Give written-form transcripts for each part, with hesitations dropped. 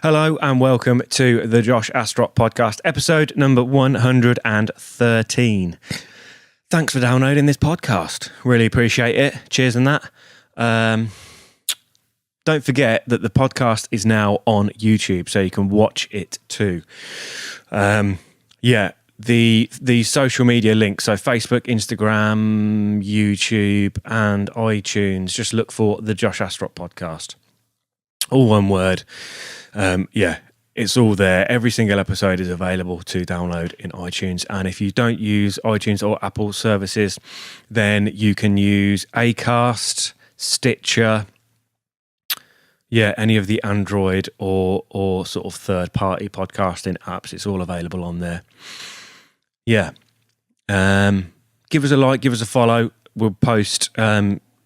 Hello and welcome to the Josh Astrop Podcast, episode number 113. Thanks for downloading this podcast. Really appreciate it. Cheers on that. Don't forget that the podcast is now on YouTube, so you can watch it too. The social media links, so Facebook, Instagram, YouTube, and iTunes. Just look for the Josh Astrop Podcast. All one word. It's all there. Every single episode is available to download in iTunes. And if you don't use iTunes or Apple services, then you can use Acast, Stitcher, any of the Android or sort of third-party podcasting apps. It's all available on there. Give us a like, give us a follow. We'll post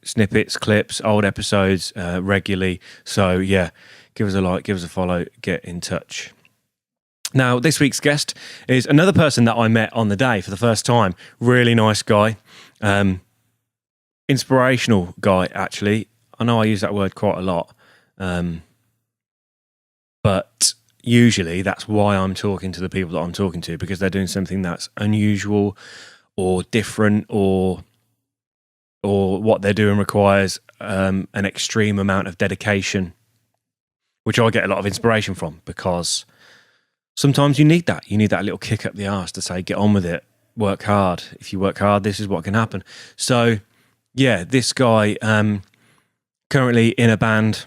snippets, clips, old episodes regularly. So, give us a like, give us a follow, get in touch. Now, this week's guest is another person that I met on the day for the first time. Really nice guy. Inspirational guy, actually. I know I use that word quite a lot. But usually that's why I'm talking to the people that I'm talking to, because they're doing something that's unusual or different, or what they're doing requires an extreme amount of dedication, which I get a lot of inspiration from, because sometimes you need that. You need that little kick up the arse to say, get on with it, work hard. If you work hard, this is what can happen. So, this guy, currently in a band,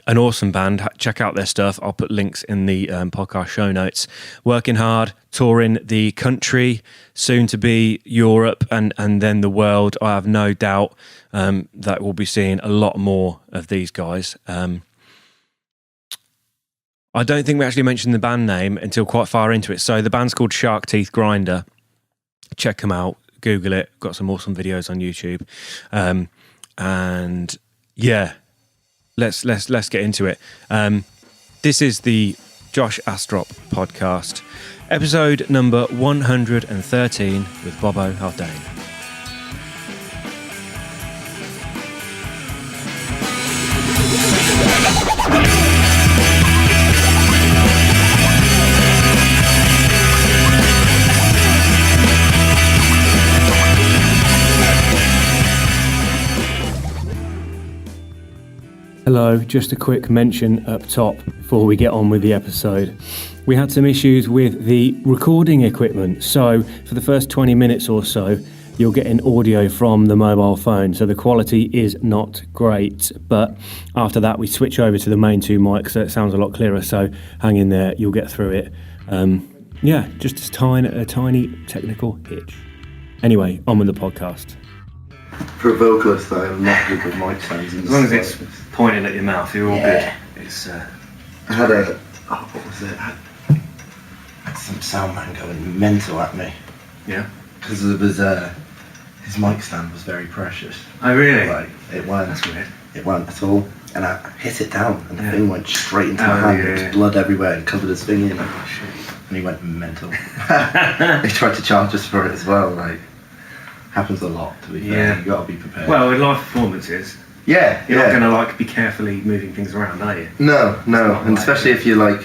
an awesome band. Check out their stuff. I'll put links in the podcast show notes. Working hard, touring the country, soon to be Europe and then the world. I have no doubt that we'll be seeing a lot more of these guys. I don't think we actually mentioned the band name until quite far into it. So the band's called Shark Teeth Grinder. Check them out. Google it. Got some awesome videos on YouTube. Let's get into it. This is the Josh Astrop Podcast, episode number 113 with Bobbo Haldane. Hello, just a quick mention up top before we get on with the episode. We had some issues with the recording equipment, so for the first 20 minutes or so, you're getting audio from the mobile phone, so the quality is not great, but after that we switch over to the main two mics, so it sounds a lot clearer, so hang in there, you'll get through it. Just a tiny technical hitch. Anyway, on with the podcast. For a vocalist, I am not good with mic sounds. As long as it's pointing at your mouth, you're all good. It's. I had what was it? I had some sound man going mental at me. Yeah. Because it was his mic stand was very precious. Oh really? Like it weren't. That's weird. It weren't at all, and I hit it down, and the thing went straight into my hand. There was blood everywhere, and covered his thing in. Oh shit! And he went mental. He tried to charge us for it as well. Like. Happens a lot, to be fair. You got to be prepared. Well, with live performances, you're not going to be carefully moving things around, are you? No, and especially if you're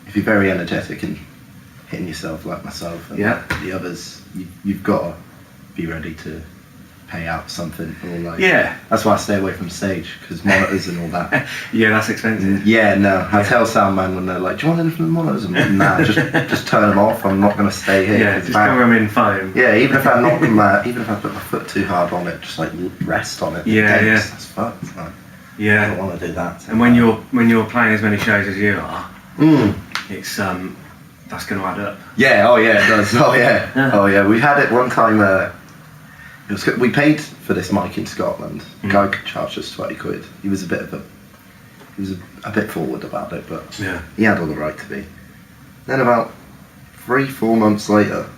very energetic and hitting yourself like myself and the others, you've got to be ready to pay out something or that's why I stay away from stage, because monitors and all that. That's expensive. I tell sound man when they're like, do you want anything from the monitors? I'm like, nah, just turn them off. I'm not going to stay here. Just cover them in foam. Even if I knock them out, even if I put my foot too hard on it, just rest on it. That's fun. I don't want to do that. And when you're playing as many shows as you are, it's that's going to add up. It does. We had it one time. We paid for this mic in Scotland. The guy charged us 20 quid. He was a bit forward about it, but he had all the right to be. Then about 3-4 months later,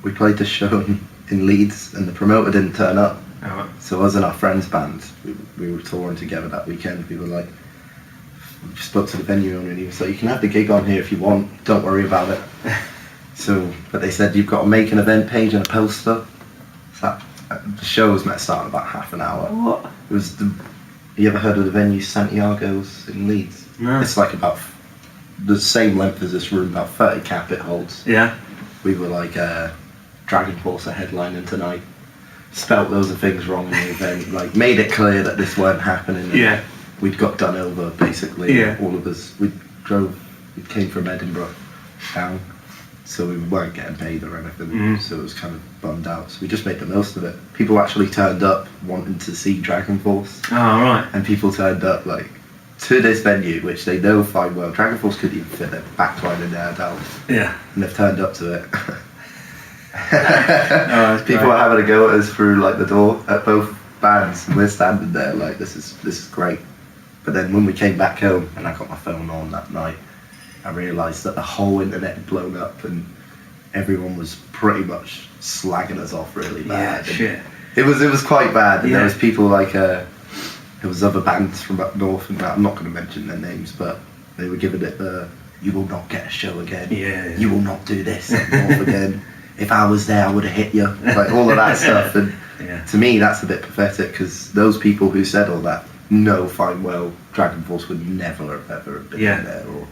we played this show in Leeds, and the promoter didn't turn up. Oh. So us and our friend's band, we were touring together that weekend. We were like, we spoke to the venue owner, and he was like, you can have the gig on here if you want, don't worry about it. But they said you've got to make an event page and a poster. So the show was meant to start in about half an hour. What? It was you ever heard of the venue Santiago's in Leeds? No. It's like about the same length as this room, about 30 cap it holds. Yeah. We were like, Dragon Force are headlining tonight. Spelt loads of things wrong in the event, like made it clear that this weren't happening. Yeah. We'd got done over basically. Yeah. All of us. We came from Edinburgh down, so we weren't getting paid or anything. So it was kind of bummed out. So we just made the most of it. People actually turned up wanting to see Dragon Force. Oh, right. And people turned up like to this venue, which they know fine well. Dragon Force couldn't even fit their backline in their down. Yeah. And they've turned up to it. Oh, people are having a go at us through like the door at both bands, and we're standing there like this is great. But then when we came back home and I got my phone on that night, I realised that the whole internet had blown up and everyone was pretty much slagging us off really bad. Yeah, shit. It was quite bad, and Yeah. there was people like there was other bands from up north, and I'm not going to mention their names, but they were giving it the "you will not get a show again, you will not do this up north again. If I was there, I would have hit you," like all of that stuff. And to me, that's a bit pathetic because those people who said all that know fine well Dragon Force would never have ever been there or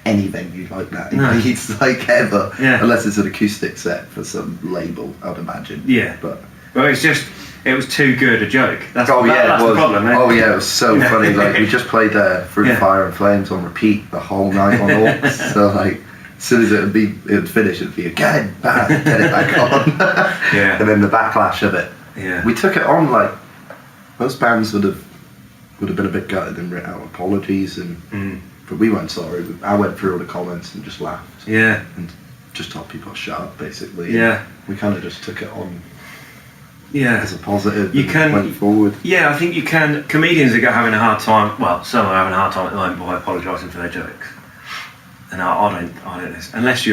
any venue like that in Leeds, like ever, unless it's an acoustic set for some label, I'd imagine. Yeah, but well, it was too good a joke. That's it was. the problem. Eh? Oh yeah, it was so funny. Like we just played Through the Fire and Flames on repeat the whole night on Orcs. So like, as soon as it would finish, it'd be again, bang, get it back on. And then the backlash of it. Yeah. We took it on like most bands would have been a bit gutted and written out apologies, and but we weren't sorry. I went through all the comments and just laughed. Yeah. And just told people to shut up, basically. Yeah. We kind of just took it on. Yeah. As a positive. You can went forward. Yeah, I think you can. Comedians are having a hard time. Well, some are having a hard time at the moment by apologising for their jokes. And I don't unless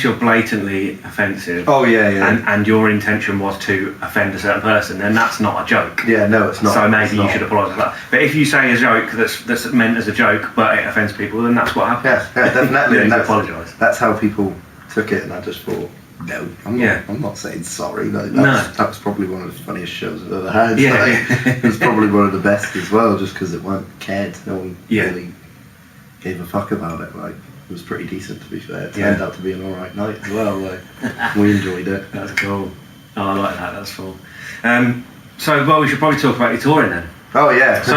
you're blatantly offensive. Oh yeah. And your intention was to offend a certain person, then that's not a joke. Yeah, no, it's not. So maybe you should apologise for that. But if you say a joke that's meant as a joke, but it offends people, then that's what happens. Yeah, definitely. You apologise. That's how people took it, and I just thought, no, I'm not saying sorry. That was probably one of the funniest shows I've ever had. Yeah. It was probably one of the best as well, just because it weren't cared. No one really gave a fuck about it. Like, it was pretty decent, to be fair. It turned out to be an alright night as well. Like, we enjoyed it. That's cool. Oh, I like that. That's cool. So we should probably talk about your touring then. Oh yeah. So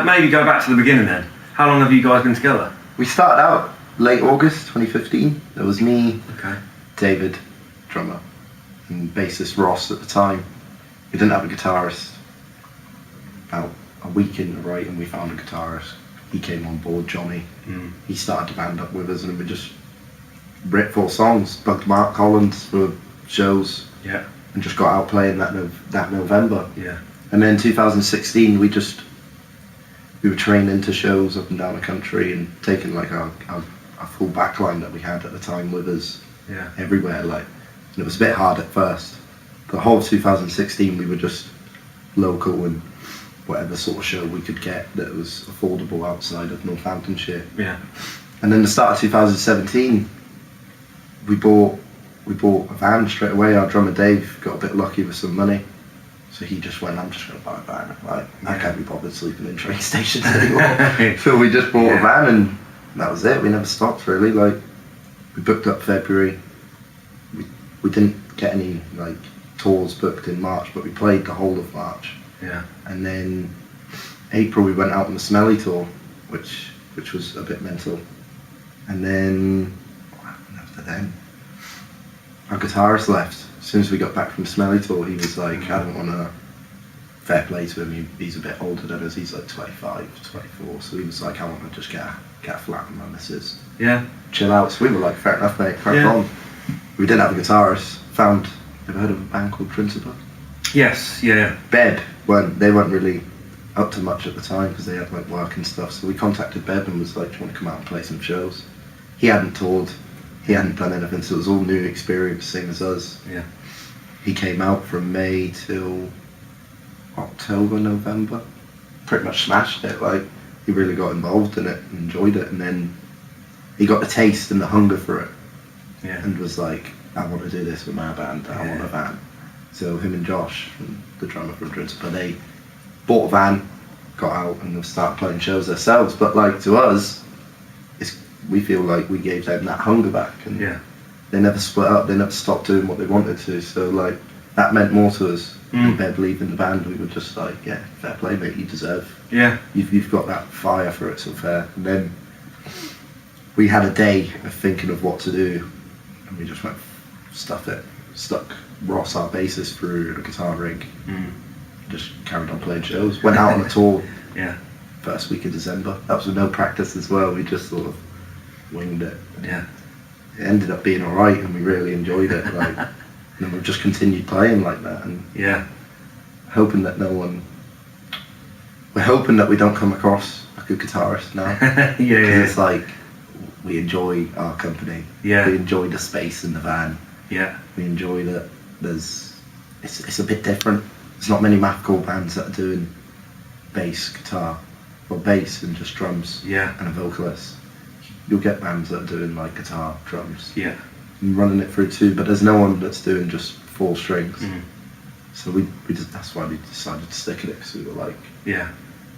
maybe go back to the beginning then. How long have you guys been together? We started out late August 2015. There was me, David, drummer, and bassist Ross at the time. We didn't have a guitarist. About a week in the writing, we found a guitarist. He came on board, Johnny. He started the band up with us, and we just wrote 4 songs, bugged Mark Collins for shows, and just got out playing that November. Yeah. And then 2016, we were training to shows up and down the country and taking like our full backline that we had at the time with us everywhere. Like, and it was a bit hard at first. The whole 2016, we were just local and whatever sort of show we could get that was affordable outside of Northamptonshire. Yeah. And then the start of 2017, we bought a van straight away. Our drummer Dave got a bit lucky with some money, so he just went, "I'm just going to buy a van. Like, I can't be bothered sleeping in train stations anymore." So we just bought a van, and that was it. We never stopped really. Like, we booked up February. We didn't get any like tours booked in March, but we played the whole of March. Yeah. And then April we went out on the Smelly tour, which was a bit mental. And then what happened after then? Our guitarist left. As soon as we got back from the Smelly tour, he was like, I don't want to. Fair play to him. He's a bit older than us. He's like 25, 24. So he was like, I want to just get a flat with my missus. Yeah. Chill out. So we were like, fair enough, mate. Crack on. We didn't have a guitarist. Ever heard of a band called Principal? Yes, yeah. Beb weren't really up to much at the time because they had like work and stuff. So we contacted Beb and was like, "Do you want to come out and play some shows?" He hadn't toured, he hadn't done anything, so it was all new experience, same as us. Yeah. He came out from May till October, November. Pretty much smashed it. Like, he really got involved in it and enjoyed it, and then he got the taste and the hunger for it. Yeah. And was like, I want to do this with my band. I want a van. So him and Josh, the drummer from Principal, they bought a van, got out, and started playing shows themselves. But like, to us, we feel like we gave them that hunger back, and Yeah. they never split up, they never stopped doing what they wanted to, so like that meant more to us. And their belief in the band, we were just like, yeah, fair play mate, you deserve, you've got that fire for it, so fair. And then we had a day of thinking of what to do, and we just went, stuff it, stuck Ross, our bassist, through a guitar rig, just carried on playing shows, went out on a tour first week of December. That was with no practice as well, we just sort of winged it. Yeah. It ended up being alright, and we really enjoyed it. Like, and then we've just continued playing like that, and hoping that we're hoping that we don't come across like a guitarist now. It's like, we enjoy our company. We enjoy the space in the van. We enjoy that it's a bit different. There's not many mathcore bands that are doing bass, guitar, or bass and just drums and a vocalist. You'll get bands that are doing like guitar, drums, and running it through too, but there's no one that's doing just 4 strings. So we just, that's why we decided to stick at it, because we were like,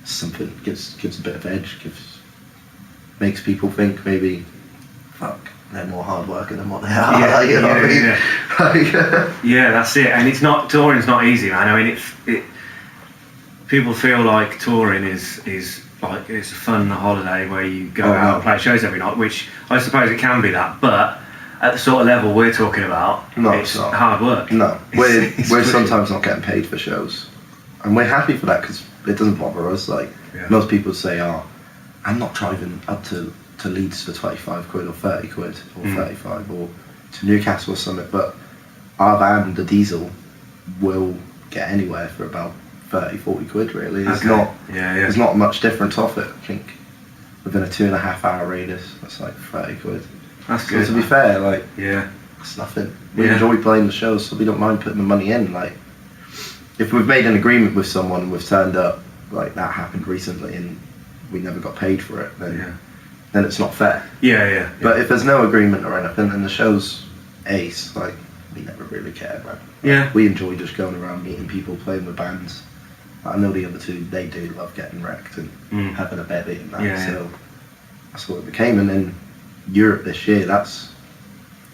something gives a bit of edge, makes people think maybe, fuck, they're more hard working than what they are. You know what I mean? Yeah, that's it. And touring's not easy, man. I mean, people feel like touring is like it's a fun holiday where you go out and play shows every night, which I suppose it can be that, but at the sort of level we're talking about, it's hard work. No, we're sometimes not getting paid for shows, and we're happy for that, because it doesn't bother us. Like most people say, I'm not driving up to Leeds for 25 quid or 30 quid or 35 or to Newcastle or something, but our van, the diesel, will get anywhere for about 30-40 quid really. There's not much difference off it. I think within a 2.5 hour radius, that's like 30 quid. That's good. So to be fair, like, it's nothing. We enjoy playing the shows, so we don't mind putting the money in. Like, if we've made an agreement with someone and we've turned up, like that happened recently, and we never got paid for it, then it's not fair. But if there's no agreement or anything, and the show's ace, like, we never really care, man. We enjoy just going around meeting people, playing with bands. I know the other two, they do love getting wrecked and having a bevy and that, so that's what it became. And then Europe this year, that's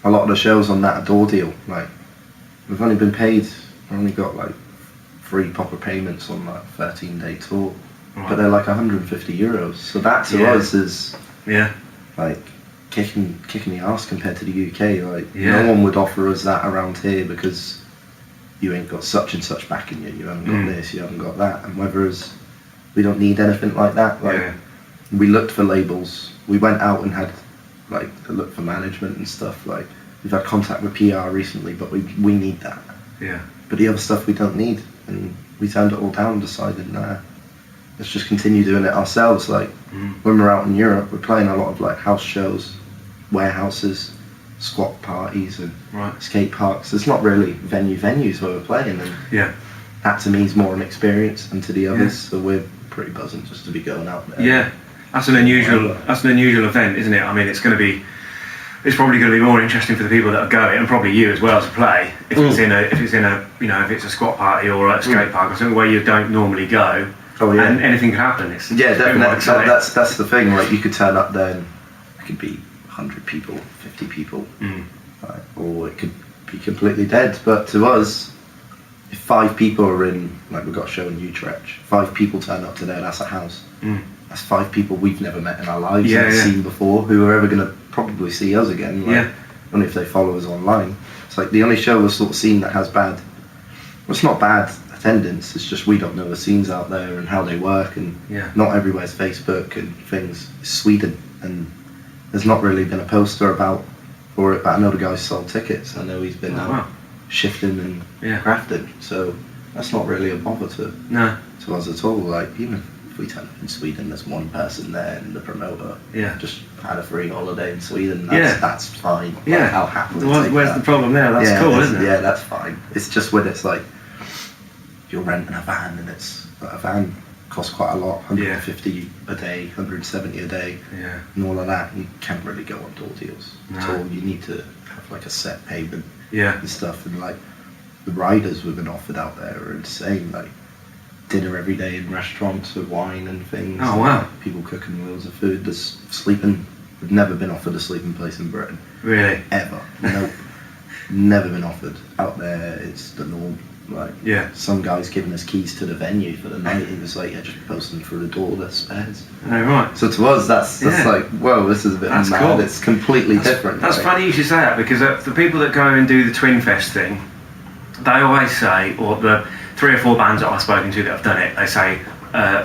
a lot of the shows on that door deal. Like, we've only been paid, we've only got like 3 proper payments on like 13-day tour, but they're like €150. So that to us is like kicking the arse compared to the UK. Like no one would offer us that around here, because you ain't got such and such backing you. You haven't got this, you haven't got that. And whereas we don't need anything like that. Like we looked for labels. We went out and had like to look for management and stuff. Like we've had contact with PR recently, but we need that. But the other stuff we don't need, and we turned it all down and decided, nah, let's just continue doing it ourselves. Like when we're out in Europe, we're playing a lot of like house shows, warehouses, squat parties and skate parks. It's not really venues where we're playing, and that to me is more an experience than to the others. So we're pretty buzzing just to be going out there. That's an unusual event, isn't it? I mean, it's probably going to be more interesting for the people that are going, and probably you as well, to play. If it's a squat party or a skate park or something where you don't normally go, and anything could happen. Definitely. That's the thing. Like you could turn up there, and it could be 100 people, 50 people, or it could be completely dead. But to us, if 5 people are in, like we've got a show in Utrecht, 5 people turn up to there, that's a house. That's 5 people we've never met in our lives, seen before, who are ever going to probably see us again. Only if they follow us online. It's like the only show we've sort of seen that has bad, well, it's not bad attendance, it's just we don't know the scenes out there and how they work, and not everywhere's Facebook and things. It's Sweden, and there's not really been a poster about for it, but I know the guy's sold tickets. I know he's been shifting and crafting, so that's not really a bother to us at all. Like even if we turn up in Sweden, there's one person there, and the promoter just had a free holiday in Sweden. That's fine. Like, I'll happily take where's that. the problem there? That's cool, isn't it? Yeah, that's fine. It's just when it's like you're renting a van, and it's a van costs quite a lot, 150 a day, 170 a day, and all of that. You can't really go on door deals at all. You need to have like a set payment and stuff, and like the riders we've been offered out there are insane. Like dinner every day in restaurants with wine and things. Oh wow! People cooking loads of food. There's sleeping We've never been offered a sleeping place in Britain. Really? Ever. Nope. Never been offered. Out there, it's the norm. Like, some guy's giving us keys to the venue for the night. He was like, just posting through the door, there's spares. Oh, right. So to us, that's like, whoa, this is a bit mad. Cool. It's completely different. That's funny you should say that, because the people that go and do the Twin Fest thing, they always say, or the 3 or 4 bands that I've spoken to that have done it, they say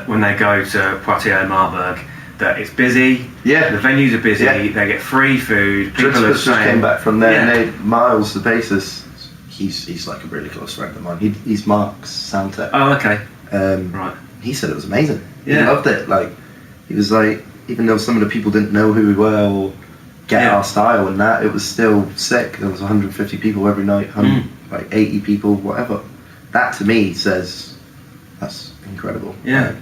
when they go to Poitiers and Marburg, that it's busy, the venues are busy, they get free food, people are just came back from there, and Miles, the bassist, he's like a really close friend of mine. He's Mark's sound tech. Oh, okay. Right. He said it was amazing. He loved it. Like, he was like, even though some of the people didn't know who we were or get our style and that, it was still sick. There was 150 people every night, like 80 people, whatever. That to me says that's incredible. Yeah.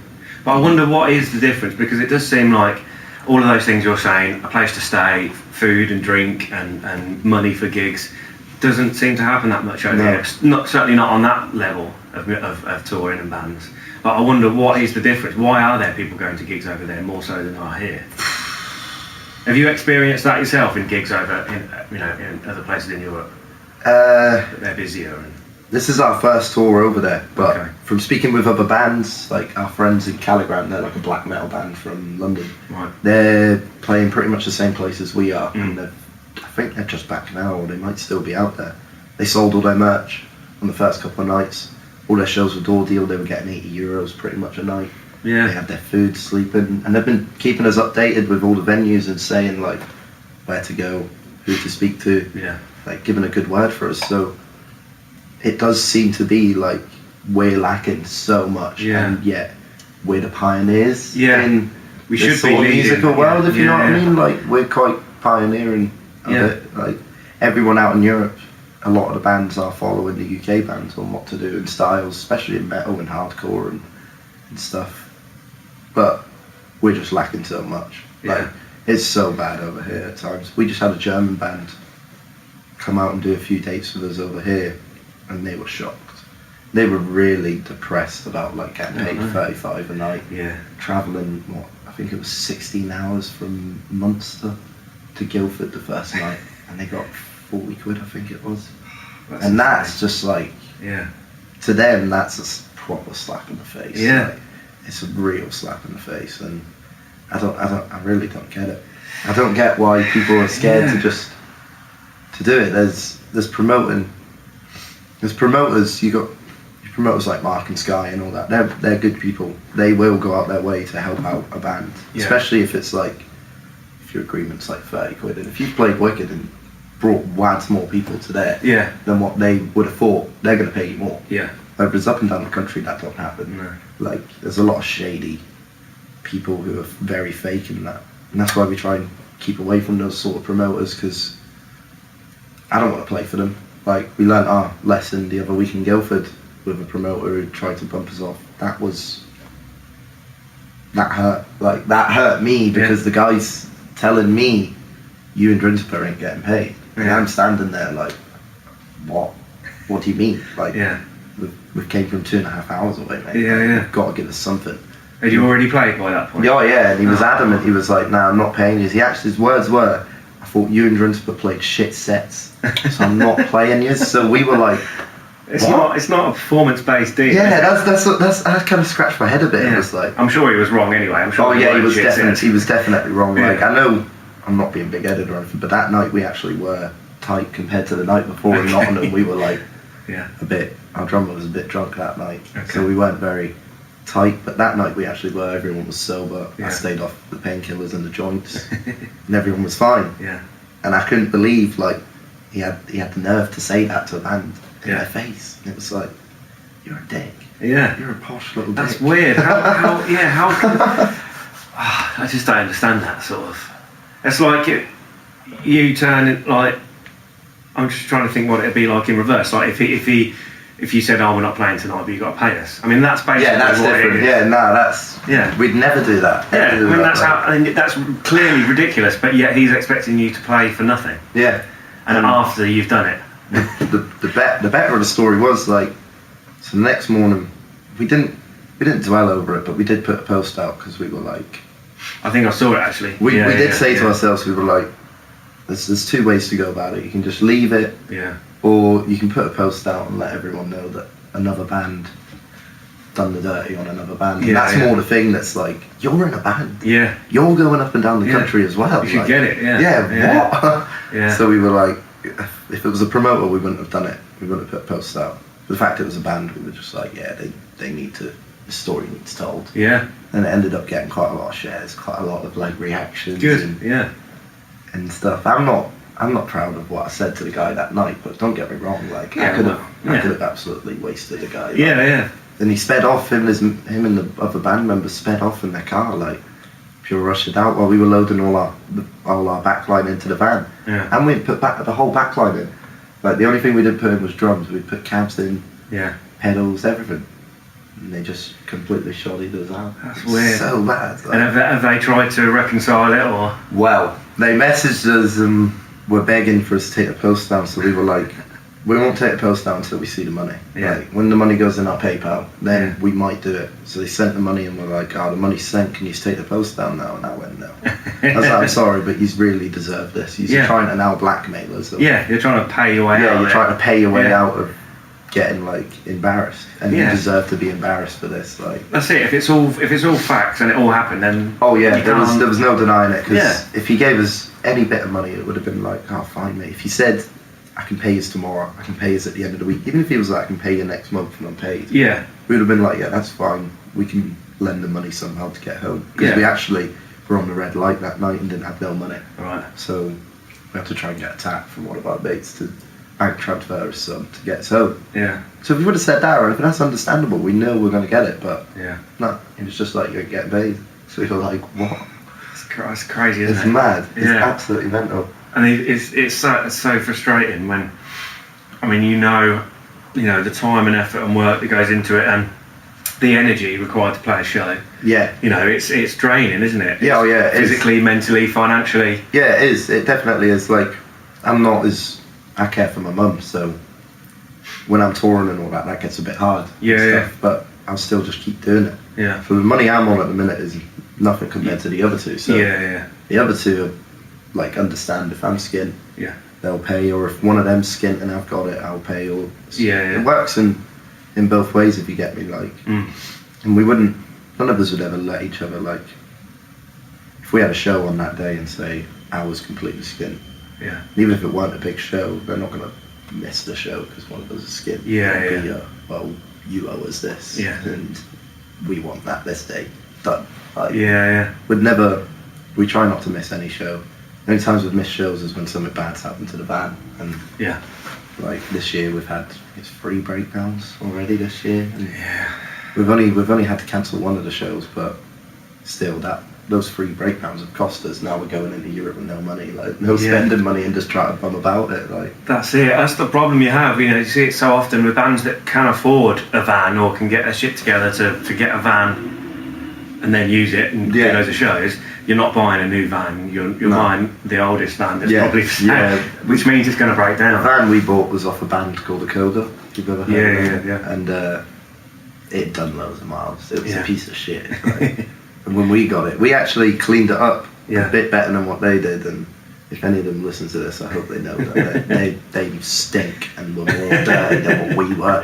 But I wonder what is the difference, because it does seem like all of those things you're saying, a place to stay, food and drink and money for gigs, doesn't seem to happen that much over here. Certainly not on that level of touring and bands. But I wonder what is the difference. Why are there people going to gigs over there more so than are here? Have you experienced that yourself in gigs over in other places in Europe? They're busier. This is our first tour over there, but from speaking with other bands, like our friends in Caligrant, they're like a black metal band from London. Right. They're playing pretty much the same place as we are, and I think they're just back now, or they might still be out there. They sold all their merch on the first couple of nights. All their shows were door deal. They were getting €80 pretty much a night. Yeah. They had their food, sleeping, and they've been keeping us updated with all the venues and saying like where to go, who to speak to, like giving a good word for us. So it does seem to be like we're lacking so much, and yet we're the pioneers in we this should sort be of musical world, if you know what I mean. Like, we're quite pioneering of it. Like, everyone out in Europe, a lot of the bands are following the UK bands on what to do and styles, especially in metal and hardcore and stuff. But we're just lacking so much. Like, it's so bad over here at times. We just had a German band come out and do a few dates with us over here, and they were shocked. They were really depressed about like getting paid 35 a night, travelling, I think it was 16 hours from Munster to Guildford the first night, and they got 40 quid, I think it was. That's just like, to them, that's a proper slap in the face. Like, it's a real slap in the face, and I really don't get it. I don't get why people are scared to do it. There's promoting. There's promoters. You got promoters like Mark and Sky and all that. They're good people. They will go out their way to help out a band, especially if it's like, if your agreement's like 30 quid, and if you've played Wicked and brought wads more people to there than what they would have thought, they're going to pay you more. Whereas up and down the country, that don't happen. Like, there's a lot of shady people who are very fake in that, and that's why we try and keep away from those sort of promoters, because I don't want to play for them. Like, we learnt our lesson the other week in Guildford with a promoter who tried to bump us off. That hurt. Like, that hurt me, because the guy's telling me, you and Drinspur ain't getting paid. And I'm standing there like, what? What do you mean? Like, we came from 2.5 hours away, mate. You've got to give us something. Had you already played by that point? Yeah, and he was adamant. He was like, nah, I'm not paying you. His words were, I thought you and Drinspur played shit sets, so I'm not playing you. So we were like, It's not a performance-based deal. Yeah, that's I kind of scratched my head a bit. It was like, I'm sure he was wrong anyway. I'm sure. He was definitely wrong. Like, I know I'm not being big-headed or anything, but that night we actually were tight compared to the night before in Nottingham. We were like a bit. Our drummer was a bit drunk that night, so we weren't very tight. But that night we actually were. Everyone was sober. I stayed off the painkillers and the joints, and everyone was fine. And I couldn't believe, like, he had the nerve to say that to a band in their face. And it was like, you're a dick. You're a posh little dick. That's weird. How I just don't understand that sort of. It's like you turn it, like, I'm just trying to think what it'd be like in reverse. Like if you said, oh, we're not playing tonight, but you got to pay us. I mean, that's basically that's what different. It is. We'd never do that. I mean, that's clearly ridiculous. But yet he's expecting you to play for nothing. And after you've done it. The better of the story was, like, so the next morning we didn't dwell over it, but we did put a post out because we were like, I think I saw it actually. We did say to ourselves, we were like, there's two ways to go about it. You can just leave it, or you can put a post out and let everyone know that another band done the dirty on another band. And that's more the thing that's like, you're in a band. Yeah. You're going up and down the country as well. You should get it, what? So we were like, if it was a promoter, we wouldn't have done it. We wouldn't have put posts out. The fact it was a band, we were just like, they need to, the story needs told. Yeah. And it ended up getting quite a lot of shares, quite a lot of like reactions. Good, and stuff. I'm not proud of what I said to the guy that night, but don't get me wrong, like I could have absolutely wasted a guy. Like, and he sped off, him and the other band members sped off in their car, like pure rushed it out while we were loading all our backline into the van. Yeah. And we put the whole backline in. Like the only thing we didn't put in was drums. We put cabs in, pedals, everything. And they just completely shoddied us out. That's weird. So bad. Like. And have they tried to reconcile it, or? Well, they messaged us and were begging for us to take the post down, so we were like, we won't take the post down until we see the money. Yeah. Like, when the money goes in our PayPal, then we might do it. So they sent the money and we're like, the money's sent, can you take the post down now? And I went, no. I was like, I'm sorry, but you really deserve this. You're trying to now blackmail us. Yeah, you're trying to pay your way out. Yeah, you're trying to pay your way out of getting like embarrassed, and you deserve to be embarrassed for this. Like that's it. If it's all facts and it all happened, then there was no denying it. Because if he gave us any bit of money, it would have been like, fine, mate. If he said, I can pay you tomorrow, I can pay you at the end of the week, even if he was like, I can pay you next month and I'm paid. Yeah, we would have been like, that's fine. We can lend the money somehow to get home, because we actually were on the red light that night and didn't have no money. Right. So we had to try and get a tap from one of our mates to bank transfer his son to get us home. Yeah. So if you would have said that or anything, that's understandable. We know we're going to get it, but no, it was just like, you're getting paid. So we were like, what? It's crazy, isn't it? It's mad. It's absolutely mental. And it's so frustrating when, I mean, you know, the time and effort and work that goes into it, and the energy required to play a show. Yeah. You know, it's draining, isn't it? It's physically, mentally, financially. Yeah, it is. It definitely is. Like, I care for my mum, so when I'm touring and all that gets a bit hard. Yeah. But I'll still just keep doing it. Yeah. For the money I'm on at the minute is nothing compared to the other two. So the other two are, like, understand if I'm skint, they'll pay, or if one of them's skint and I've got it, I'll pay. Or it works in both ways, if you get me. Like, and none of us would ever let each other, like, if we had a show on that day and say I was completely skint. Yeah. Even if it weren't a big show, they're not going to miss the show because one of us is skint. Well, you owe us this. Yeah. And we want that this day done. Like, we try not to miss any show. The only times we've missed shows is when something bad's happened to the van. And like this year we've had 3 breakdowns already this year. And we've only had to cancel one of the shows, but still those 3 breakdowns have cost us. Now we're going into Europe with no money, like no spending money and just trying to bum about it. Like that's it. That's the problem you have. You know, you see it so often with bands that can afford a van or can get their shit together to get a van and then use it and do loads of shows. You're not buying a new van. You're buying the oldest van that's probably for sale, which means it's going to break down. The van we bought was off a band called the Coda. You've ever heard of it? And it done loads of miles. It was a piece of shit. Like, and when we got it, we actually cleaned it up a bit better than what they did. And if any of them listen to this, I hope they know that they stink and were more dirty than what we were.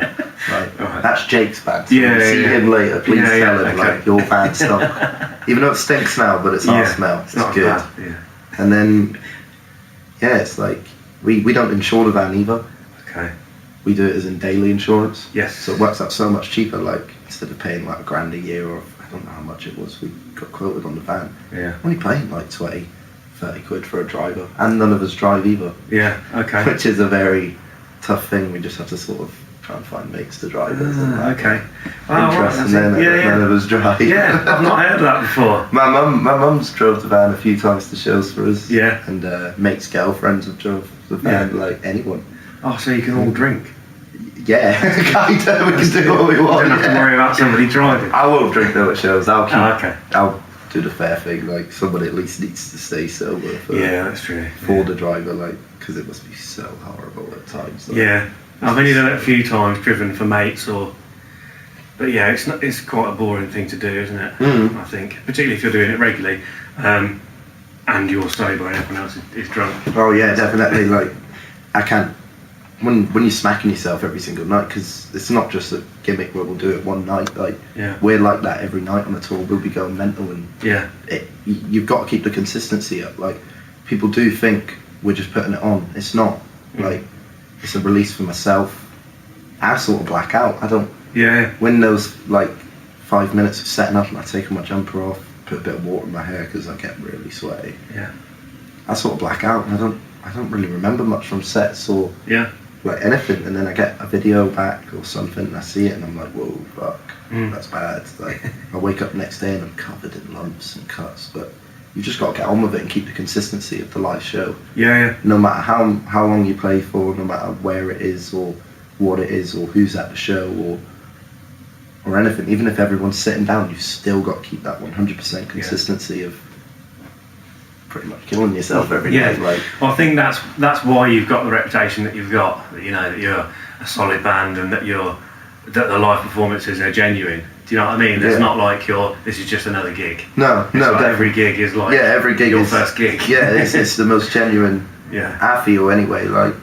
Right? That's Jake's band. So see him later. Please tell him like your band stunk. Even though it stinks now, but it's our smell. It's good. Bad. And then it's like we don't insure the van either. Okay. We do it as in daily insurance. Yes. So it works out so much cheaper. Like instead of paying like $1,000 a year, or I don't know how much it was, we got quoted on the van. Yeah. Only paying like 20, 30 quid for a driver, and none of us drive either. Yeah. Okay. Which is a very tough thing. We just have to sort of try and find mates to drive us. Okay. Interesting. None of us drive. Yeah. I've not heard of that before. My mum's drove the van a few times to shows for us. Yeah. And mates' girlfriends have drove the van, like anyone. Oh, so you can all drink? Yeah, kinda. We can do what we want. You don't have to worry about somebody driving. I won't drink though at shows. I'll do the fair thing. Like somebody at least needs to stay sober. That's true. For the driver, like, because it must be so horrible at times. Like, I've only done it a few times, driven for mates or But yeah, it's quite a boring thing to do, isn't it? I think, particularly if you're doing it regularly, and you're sober and everyone else is drunk. Oh yeah, definitely. Like, I can't. When you're smacking yourself every single night, because it's not just a gimmick where we'll do it one night. Like, we're like that every night on the tour. We'll be going mental, and you've got to keep the consistency up. Like, people do think we're just putting it on. It's not. Like, it's a release for myself. I sort of black out. I don't. Yeah. When those like 5 minutes of setting up and I take my jumper off, put a bit of water in my hair because I get really sweaty. Yeah. I sort of black out, and I don't really remember much from sets or like anything. And then I get a video back or something, and I see it, and I'm like, whoa, fuck, that's bad. Like, I wake up the next day and I'm covered in lumps and cuts, but you've just got to get on with it and keep the consistency of the live show. Yeah. No matter how long you play for, no matter where it is or what it is or who's at the show or anything, even if everyone's sitting down, you've still got to keep that 100% consistency of pretty much killing yourself every day. Like, well, I think that's why you've got the reputation that you've got. You know, that you're a solid band and that the live performances are genuine. Do you know what I mean? It's not like this is just another gig. No, like every gig is like every gig your is, first gig. Yeah, it's the most genuine. I feel anyway. Like,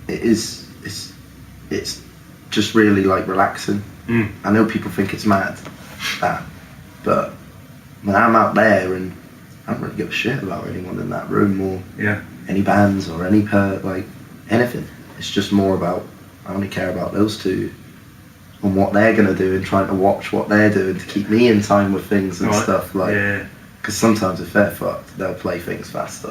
it is. It's just really like relaxing. I know people think it's mad, but when I'm out there and I don't really give a shit about anyone in that room or any bands or any like anything. It's just more about, I only care about those two and what they're gonna do and trying to watch what they're doing to keep me in time with things and stuff. Like, because sometimes if they're fucked, they'll play things faster,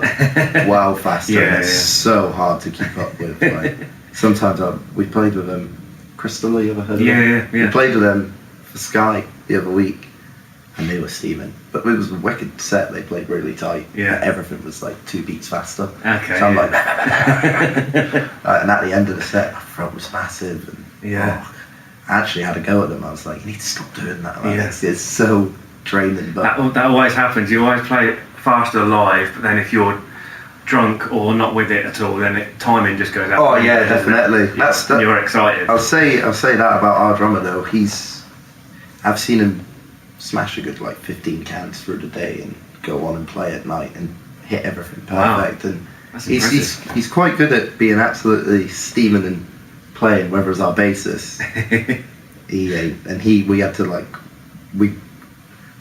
well faster. And it's so hard to keep up with. Like, sometimes we played with them. Crystal, you ever heard of them? We played with them for Sky the other week, and they were steaming. But it was a wicked set. They played really tight. Everything was like 2 beats faster. Okay. So I'm like, and at the end of the set, my throat was massive. And, I actually had to go at them. I was like, you need to stop doing that. Man. It's so draining. But that always happens. You always play it faster live, but then if you're drunk or not with it at all, then timing just goes out. Oh yeah, definitely. You're excited. I'll say that about our drummer though. I've seen him smash a good like 15 cans through the day and go on and play at night and hit everything perfect. Wow. And he's quite good at being absolutely steaming and playing. Whereas our bassist, we had to like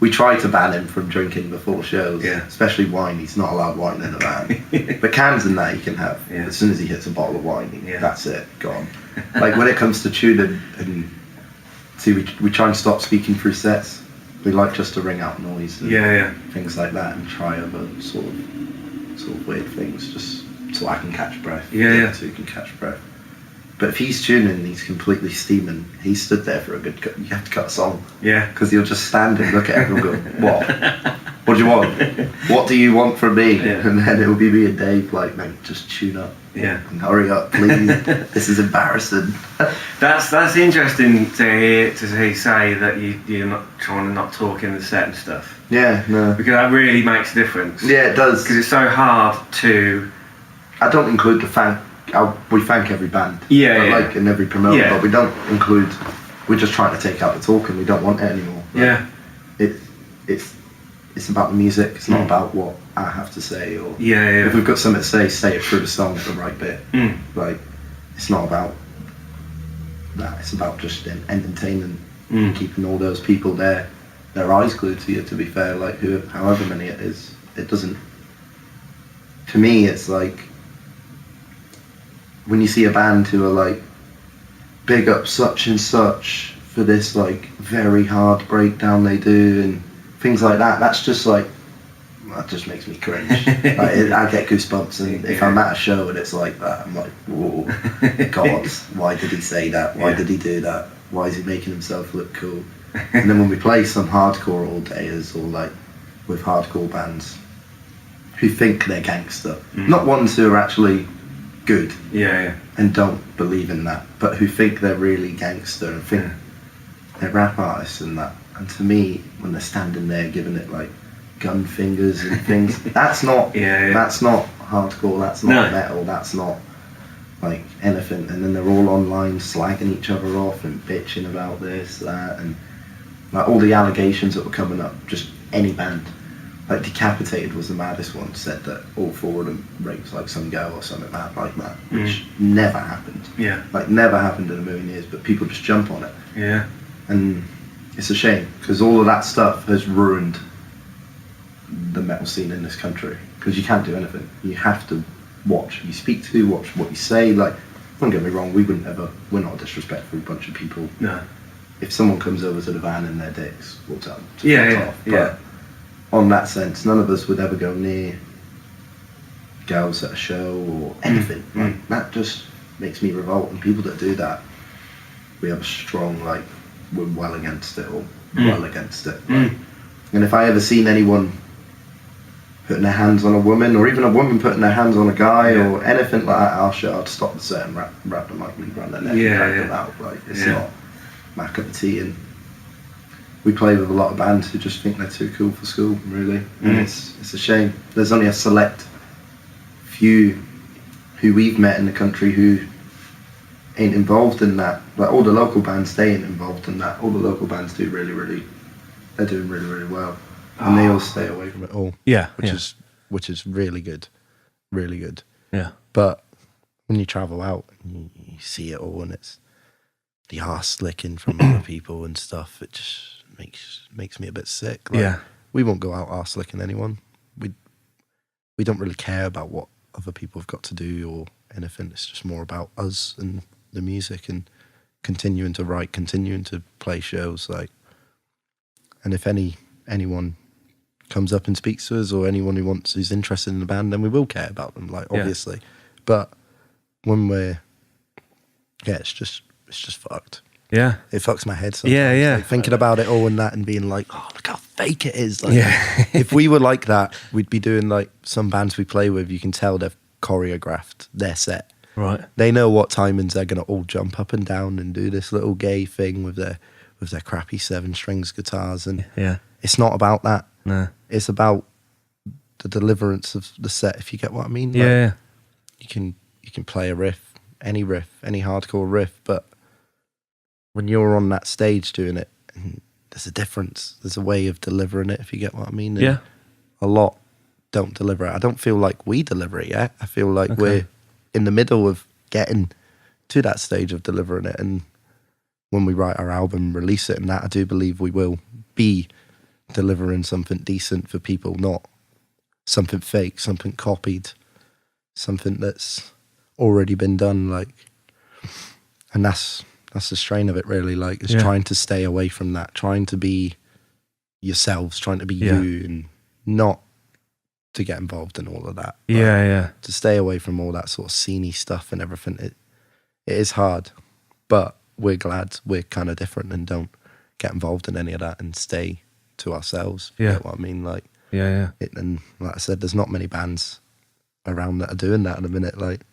we tried to ban him from drinking before shows, especially wine. He's not allowed wine in the van. But cans and that he can have. As soon as he hits a bottle of wine, that's it, gone. Like, when it comes to tuning, and we try and stop speaking through sets. We like just to ring out noise and things like that, and try other sort of weird things, just so I can catch breath. So you can catch breath. But if he's tuning and he's completely steaming, he stood there for a good cut. You have to cut a song. Because he'll just stand and look at everyone and go, what? What do you want? What do you want from me? And then it'll be me and Dave like, mate, just tune up. And hurry up, please. This is embarrassing. That's interesting to hear say that you're not trying to not talk in the set and stuff. No. Because that really makes a difference. Yeah, it does. Because it's so hard to... I don't include the fan... we thank every band, like, and every promoter, but we don't include. We're just trying to take out the talking. We don't want it anymore. Like, it's about the music. It's not about what I have to say, or if we've got something to say it through the song at the right bit. Like, it's not about that. It's about just entertaining, keeping all those people there, their eyes glued to you. To be fair, like however many it is, it doesn't. To me, it's like, when you see a band who are like, big up such and such for this like very hard breakdown they do and things like that, that's just like, that just makes me cringe. Like, I get goosebumps, and if I'm at a show and it's like that, I'm like, whoa, God, why did he say that? Why did he do that? Why is he making himself look cool? And then when we play some hardcore all-dayers, or like with hardcore bands who think they're gangster, not ones who are actually good and don't believe in that, but who think they're really gangster and think they're rap artists and that. And to me, when they're standing there giving it like gun fingers and things, that's not that's not hardcore, that's not metal, that's not like anything, and then they're all online slagging each other off and bitching about this, that, and like all the allegations that were coming up. Just any band, like Decapitated was the maddest one. Said that all four of them raped like some girl or something mad like that, which never happened. Yeah. Like never happened in a million years, but people just jump on it. Yeah. And it's a shame because all of that stuff has ruined the metal scene in this country, because you can't do anything. You have to watch who you speak to, watch what you say. Like, don't get me wrong, we're not a disrespectful bunch of people. No. If someone comes over to the van and they're dicks, we'll tell them to fuck off. Yeah. But on that sense, none of us would ever go near girls at a show or anything. Like, that just makes me revolt, and people that do that, we have a strong, like, we're well against it, or well against it. Like, and if I ever seen anyone putting their hands on a woman, or even a woman putting their hands on a guy, or anything like that, I'd stop the set and wrap them like me around their neck and drag them out. Like, it's not my cup of tea. And we play with a lot of bands who just think they're too cool for school, really. And it's a shame. There's only a select few who we've met in the country who ain't involved in that. Like, all the local bands, they ain't involved in that. All the local bands do they're doing really, really well. And they all stay away from it all. Yeah. Which is really good. Really good. Yeah. But when you travel out and you see it all, and it's the arse licking from other people and stuff, it just makes me a bit sick. Like, we won't go out arse licking anyone. We don't really care about what other people have got to do or anything. It's just more about us and the music and continuing to write, continuing to play shows. Like, and if anyone comes up and speaks to us, or anyone who's interested in the band, then we will care about them, like, obviously. But when it's just fucked. Yeah. It fucks my head sometimes. Yeah. Like, thinking about it all and that, and being like, oh, look how fake it is. Like, if we were like that, we'd be doing, like, some bands we play with, you can tell they've choreographed their set. Right. They know what timings they're going to all jump up and down and do this little gay thing with their crappy 7-strings guitars, and it's not about that. No. It's about the deliverance of the set, if you get what I mean. Yeah. Like, you can play a riff, any hardcore riff, but when you're on that stage doing it, there's a difference. There's a way of delivering it, if you get what I mean. And a lot don't deliver it. I don't feel like we deliver it yet. I feel like we're in the middle of getting to that stage of delivering it, and when we write our album, release it, and that, I do believe we will be delivering something decent for people, not something fake, something copied, something that's already been done. Like, and that's the strain of it, really. Like, is trying to stay away from that, trying to be yourselves, trying to be you, and not to get involved in all of that. To stay away from all that sort of sceney stuff and everything. It is hard, but we're glad we're kind of different and don't get involved in any of that and stay to ourselves. You get what I mean? Like, and like I said, there's not many bands around that are doing that in a minute. Like,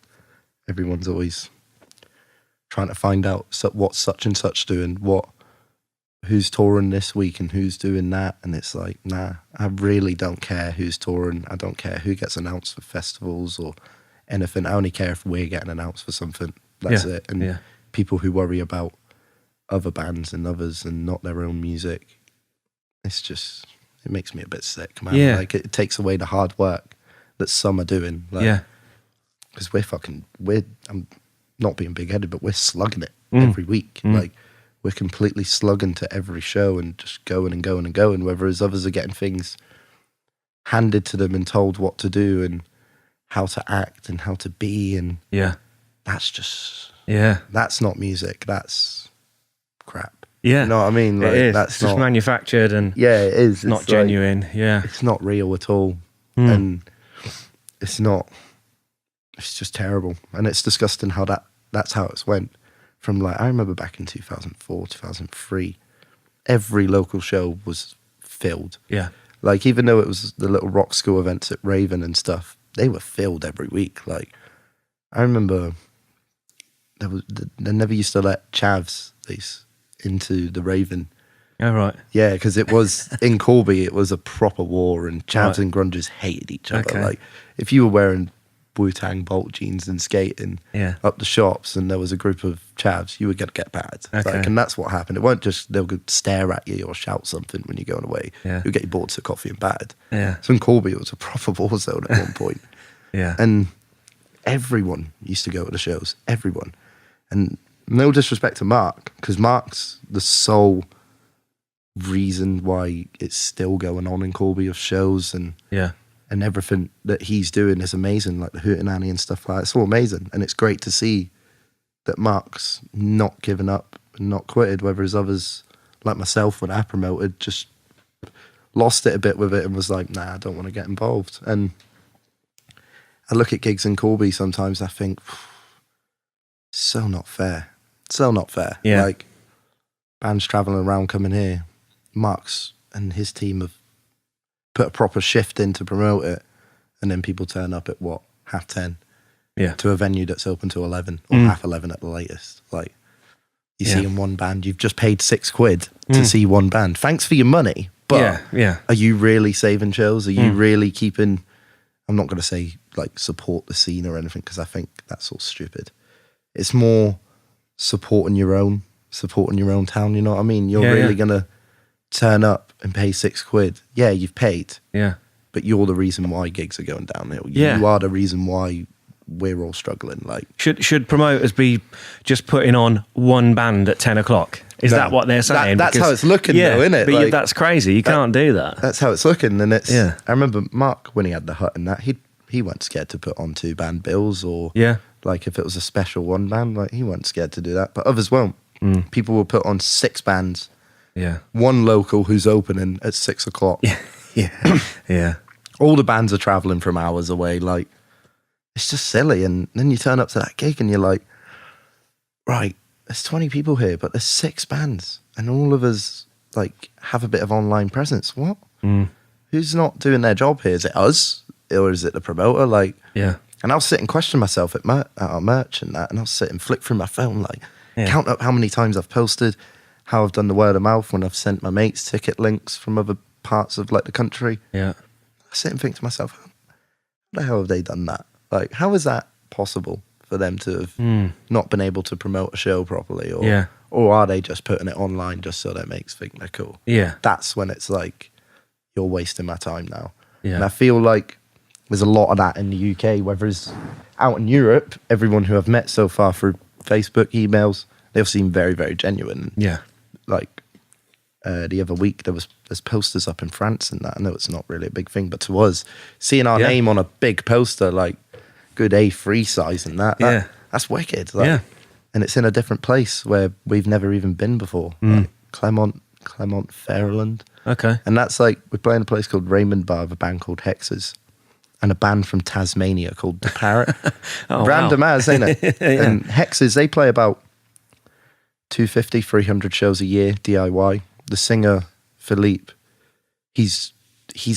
everyone's always trying to find out what such and such doing, who's touring this week and who's doing that. And it's like, nah, I really don't care who's touring. I don't care who gets announced for festivals or anything. I only care if we're getting announced for something. That's it. And people who worry about other bands and others and not their own music, it makes me a bit sick, man. Like, it takes away the hard work that some are doing. Like, because I'm not being big-headed, but we're slugging it every week. Like, we're completely slugging to every show and just going and going and going, whereas others are getting things handed to them and told what to do and how to act and how to be, and that's just that's not music, that's crap. You know what I mean? Like, it is. That's it's just manufactured, and it is. It's not genuine. It's not real at all, and it's not. It's just terrible, and it's disgusting how that's how it's went. From, like, I remember back in 2004, 2003, every local show was filled. Like, even though it was the little rock school events at Raven and stuff, they were filled every week. Like, I remember they never used to let chavs into the Raven. Oh, right. Yeah, because it was, in Corby, it was a proper war, and chavs and grungers hated each other. Like, if you were wearing Wu-Tang Bolt jeans and skating Yeah. up the shops, and there was a group of chavs, you were going to get bad. Okay. Like, and that's what happened. It won't just they'll stare at you or shout something when you're going away. Yeah. You'll get your boards of coffee and bad. Yeah. So in Corby, it was a proper war zone at one point. Yeah. And everyone used to go to the shows. Everyone. And no disrespect to Mark, because Mark's the sole reason why it's still going on in Corby of shows and everything that he's doing is amazing, like the Hootenanny and stuff like that. It's all amazing. And it's great to see that Mark's not given up and not quitted, whereas others, like myself, when I promoted, just lost it a bit with it and was like, nah, I don't want to get involved. And I look at gigs in Corby sometimes, I think, so not fair. So not fair. Yeah. Like, bands travelling around coming here, Mark's and his team have put a proper shift in to promote it, and then people turn up at, 10:30? Yeah. To a venue that's open to 11 or 11:30 at the latest. Like, you see in one band, you've just paid £6 to see one band. Thanks for your money, but are you really saving shows? Are you really keeping, I'm not going to say like support the scene or anything, because I think that's all stupid. It's more supporting your own town, you know what I mean? You're really going to turn up and pay £6. Yeah, you've paid. Yeah. But you're the reason why gigs are going downhill. Yeah. You are the reason why we're all struggling. Like, should promoters be just putting on one band at 10 o'clock? Is that what they're saying? That's how it's looking, though, isn't it? But like, that's crazy. You can't do that. That's how it's looking, and it's. Yeah. I remember Mark when he had the hut and that he weren't scared to put on 2 band bills or like if it was a special one band, like he weren't scared to do that. But others won't. People will put on 6 bands. Yeah. One local who's opening at 6 o'clock. Yeah. All the bands are traveling from hours away. Like, it's just silly. And then you turn up to that gig and you're like, right, there's 20 people here, but there's 6 bands. And all of us, like, have a bit of online presence. What? Who's not doing their job here? Is it us? Or is it the promoter? Like, Yeah. And I'll sit and question myself at our merch and that. And I'll sit and flick through my phone, like, count up how many times I've posted, how I've done the word of mouth when I've sent my mates ticket links from other parts of, like, the country. Yeah. I sit and think to myself, how the hell have they done that? Like, how is that possible for them to have not been able to promote a show properly? Or are they just putting it online just so their mates think they're cool? Yeah. That's when it's like, you're wasting my time now. Yeah. And I feel like there's a lot of that in the UK, whether it's out in Europe, everyone who I've met so far through Facebook, emails, they all seem very, very genuine. Yeah. Like, the other week there's posters up in France and that. I know it's not really a big thing, but to us, seeing our name on a big poster, like good A3 size and that's wicked. Like, and it's in a different place where we've never even been before. Like Clermont, Fairland. Okay. And that's like, we're playing a place called Raymond Bar with a band called Hexes and a band from Tasmania called The Parrot. Random as, ain't it? And Hexes, they play about 250, 300 shows a year, DIY. The singer, Philippe, he's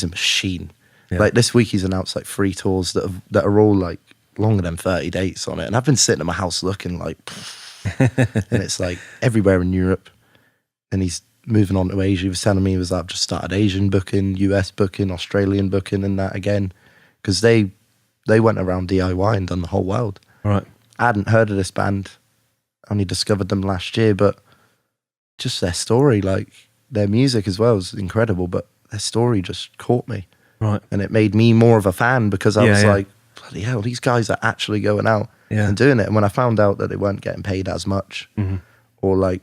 a machine. Yeah. Like, this week he's announced like 3 tours that are all like longer than 30 dates on it. And I've been sitting in my house looking like, and it's like everywhere in Europe. And he's moving on to Asia. He was telling me, I've just started Asian booking, US booking, Australian booking and that again. Because they went around DIY and done the whole world. Right. I hadn't heard of this band. I only discovered them last year, but just their story, like their music as well is incredible, but their story just caught me. Right. And it made me more of a fan because I was like, bloody hell, these guys are actually going out and doing it. And when I found out that they weren't getting paid as much, or like,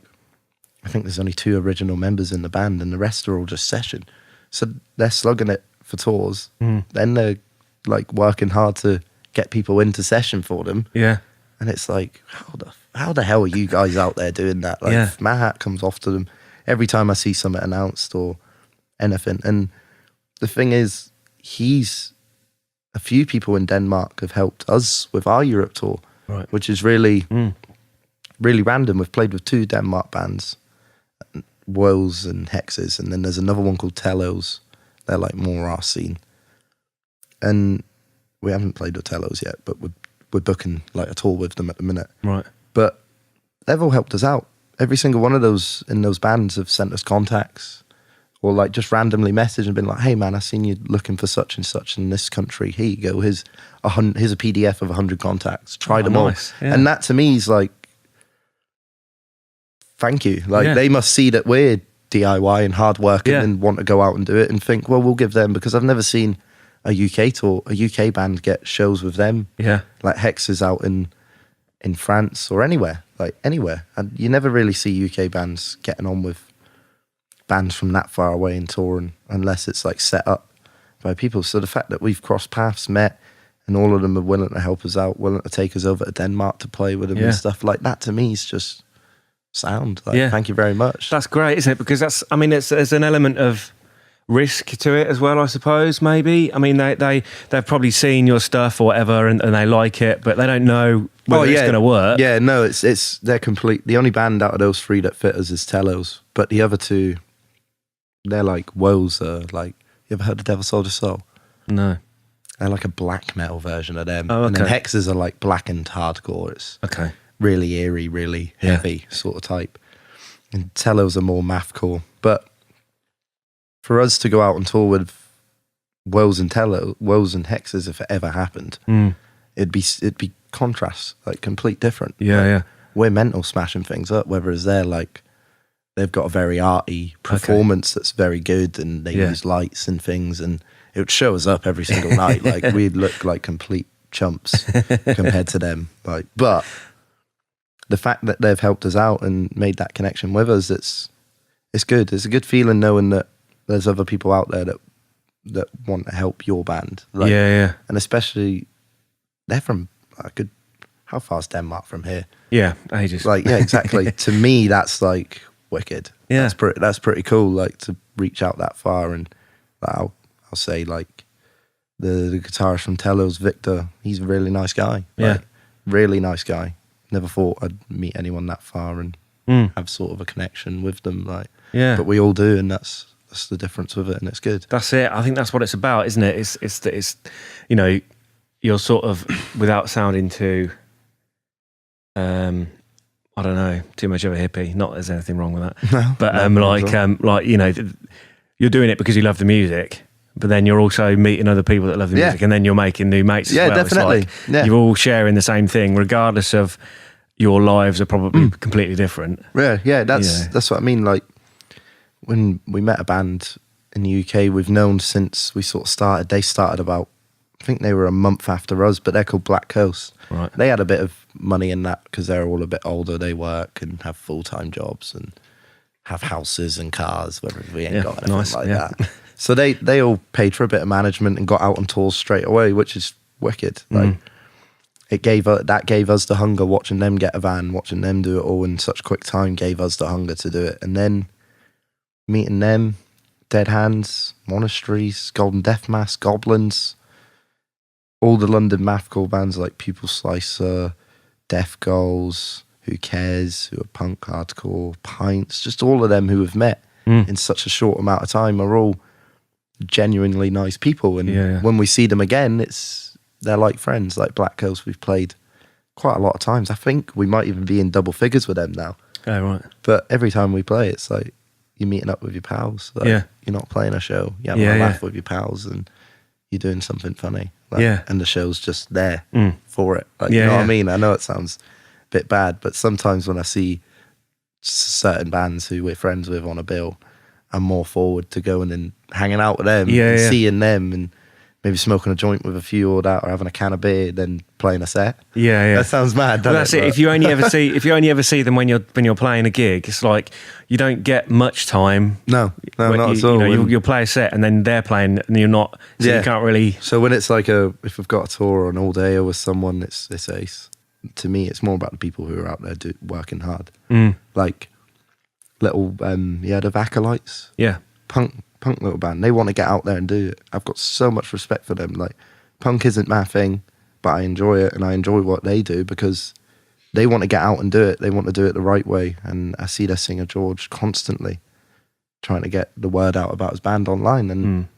I think there's only 2 original members in the band and the rest are all just session. So they're slugging it for tours. Then they're like working hard to get people into session for them. Yeah. And it's like, how the hell are you guys out there doing that? Like, my hat comes off to them every time I see something announced or anything. And the thing is, a few people in Denmark have helped us with our Europe tour, which is really, really random. We've played with 2 Denmark bands, Woes and Hexes, and then there's another one called Tellos. They're like more our scene. And we haven't played with Tellos yet, but we're booking like a tour with them at the minute. Right. But they've all helped us out. Every single one of those in those bands have sent us contacts or like just randomly messaged and been like, hey man, I seen you looking for such and such in this country. Here you go. Here's a PDF of 100 contacts. Try them all. Yeah. And that to me is like, thank you. Like they must see that we're DIY and hard working and want to go out and do it and think, well, we'll give them, because I've never seen a UK band get shows with them. Yeah. Like Hex is out in France or anywhere. And you never really see UK bands getting on with bands from that far away and touring unless it's like set up by people. So the fact that we've crossed paths, met, and all of them are willing to help us out, willing to take us over to Denmark to play with them and stuff like that, to me is just sound. Like, thank you very much. That's great, isn't it? Because there's an element of risk to it as well, I suppose, maybe. I mean, they've probably seen your stuff or whatever and they like it, but they don't know whether it's going to work. Yeah, no, they're complete. The only band out of those three that fit us is Tellos, but the other two, they're like woes. Like, you ever heard of Devil Soldier Soul? No. They're like a black metal version of them. Oh, okay. And then Hexes are like blackened hardcore. It's really eerie, really heavy sort of type. And Tellos are more mathcore. But for us to go out and tour with Woes and Hexes, if it ever happened, it'd be contrast, like complete different. We're mental smashing things up, whereas they're like, they've got a very arty performance that's very good, and they use lights and things, and it would show us up every single night. Like, we'd look like complete chumps compared to them. Like, but the fact that they've helped us out and made that connection with us, it's good. It's a good feeling knowing that there's other people out there that want to help your band. Like, and especially they're from how far's Denmark from here? Yeah, ages. Like, yeah, exactly. To me, that's like wicked. Yeah, that's pretty cool. Like, to reach out that far. And like, I'll say, like, the guitarist from Tellos, Victor, he's a really nice guy. Like, really nice guy. Never thought I'd meet anyone that far and have sort of a connection with them. Like, but we all do, and that's the difference with it, and it's good. That's it. I think that's what it's about, isn't it? It's you know, you're sort of, without sounding too I don't know, too much of a hippie. Not that there's anything wrong with that. No, but like, you know, you're doing it because you love the music, but then you're also meeting other people that love the music, and then you're making new mates as well. Definitely. It's like you're all sharing the same thing, regardless of your lives are probably completely different. Yeah, that's what I mean. Like, when we met a band in the UK, we've known since we sort of started. They started about, I think they were a month after us, but they're called Black Coast. Right. They had a bit of money in that because they're all a bit older. They work and have full-time jobs and have houses and cars, whether we ain't got anything that. So they all paid for a bit of management and got out on tours straight away, which is wicked. Like, it gave us the hunger. Watching them get a van, watching them do it all in such quick time, gave us the hunger to do it. And then meeting them, Dead Hands, Monasteries, Golden Death Mask, Goblins, all the London mathcore bands like Pupil Slicer, Death Goals, Who Cares, who are punk, hardcore, Pints, just all of them who have met in such a short amount of time are all genuinely nice people. And when we see them again, they're like friends. Like Black Coast, we've played quite a lot of times. I think we might even be in double figures with them now. Oh, right. But every time we play, it's like you're meeting up with your pals. Like, you're not playing a show. You're having a laugh with your pals and you're doing something funny. Like, and the show's just there for it. Like, you know what I mean? I know it sounds a bit bad, but sometimes when I see certain bands who we're friends with on a bill, I'm more forward to going and hanging out with them and seeing them and maybe smoking a joint with a few or that, or having a can of beer, then playing a set. That sounds mad, doesn't that's it? If you only ever see them when you're playing a gig, it's like you don't get much time. No, not at all. You know, you'll play a set and then they're playing and you're not. So you can't really. So when it's like if we've got a tour or an all day with someone, it's ace. To me, it's more about the people who are out there working hard. Like little, you heard of Acolytes? Yeah, punk little band. They want to get out there and do it. I've got so much respect for them. Like, punk isn't my thing, but I enjoy it, and I enjoy what they do because they want to get out and do it. They want to do it the right way. And I see their singer George constantly trying to get the word out about his band online. And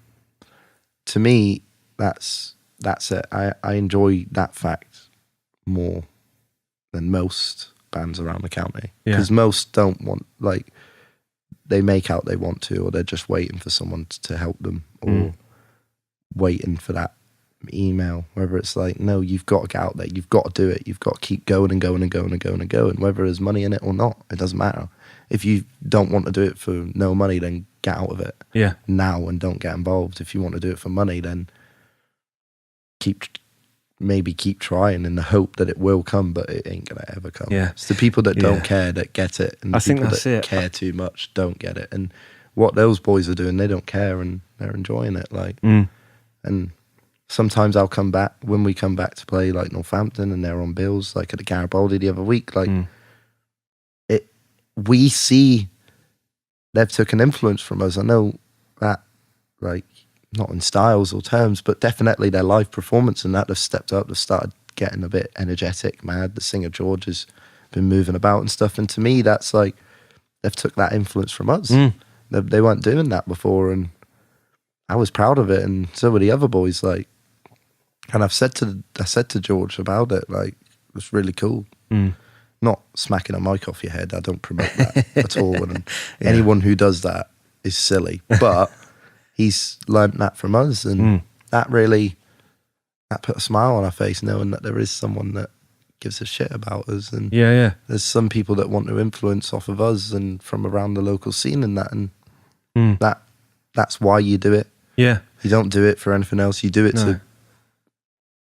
to me, that's it. I enjoy that fact more than most bands around the county, because most don't want, like, they make out they want to, or they're just waiting for someone to help them, or waiting for that email. Whether it's like, no, you've got to get out there, you've got to do it, you've got to keep going and going and going and going and going, whether there's money in it or not, it doesn't matter. If you don't want to do it for no money, then get out of it now and don't get involved. If you want to do it for money, then keep trying in the hope that it will come, but it ain't gonna ever come. It's the people that don't care that get it, and the people that care too much don't get it. And what those boys are doing, they don't care, and they're enjoying it. Like, and sometimes I'll come back, when we come back to play like Northampton and they're on bills, like at the Garibaldi the other week, like we see they've took an influence from us. I know that, like, not in styles or terms, but definitely their live performance and that, they've stepped up, they've started getting a bit energetic, mad. The singer George has been moving about and stuff. And to me, that's like, they've took that influence from us. They weren't doing that before, and I was proud of it, and so were the other boys. Like, and I said to George about it, like, it was really cool. Not smacking a mic off your head. I don't promote that at all. And anyone who does that is silly. But he's learnt that from us, and that put a smile on our face, knowing that there is someone that gives a shit about us. And there's some people that want to influence off of us and from around the local scene and that. And that's why you do it. You don't do it for anything else. You do it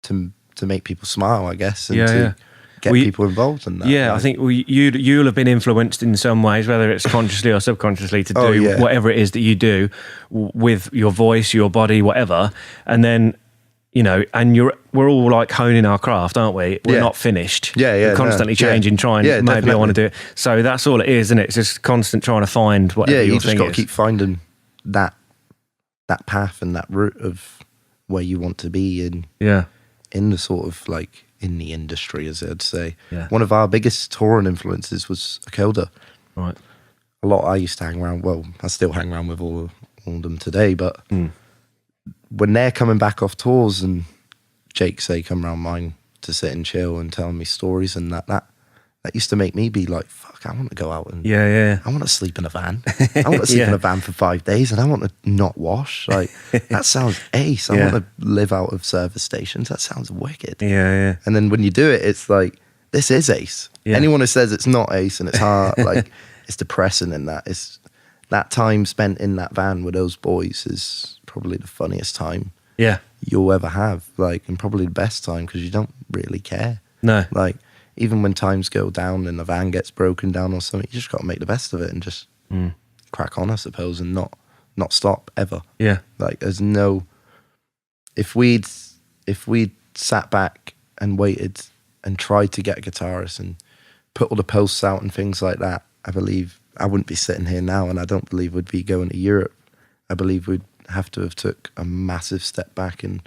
to make people smile, I guess, and to get people involved in that. I think you'll have been influenced in some ways, whether it's consciously or subconsciously, to do whatever it is that you do with your voice, your body, whatever. And then, you know, and we're all like honing our craft, aren't we? We're not finished. We're constantly changing, trying, maybe definitely. I want to do it. So that's all it is, isn't it? It's just constant trying to find whatever your thing is. You just got to keep finding that path and that route of where you want to be in the sort of, like, in the industry, as I'd say. One of our biggest touring influences was Akelda. Right. A lot I used to hang around, well, I still hang around with all of them today, but when they're coming back off tours and Jake say come around mine to sit and chill and tell me stories and that used to make me be like, fuck, I want to go out and I want to sleep in a van. I want to sleep in a van for 5 days, and I want to not wash. Like, that sounds ace. I want to live out of service stations. That sounds wicked. And then when you do it, it's like, this is ace. Anyone who says it's not ace and it's hard, like, it's depressing. In that, it's that time spent in that van with those boys is probably the funniest time you'll ever have, like, and probably the best time, because you don't really care. Like, even when times go down and the van gets broken down or something, you just got to make the best of it and just crack on, I suppose, and not stop ever. Like, there's no, if we'd sat back and waited and tried to get a guitarist and put all the posts out and things like that, I believe I wouldn't be sitting here now, and I don't believe we'd be going to Europe. I believe we'd have to have took a massive step back in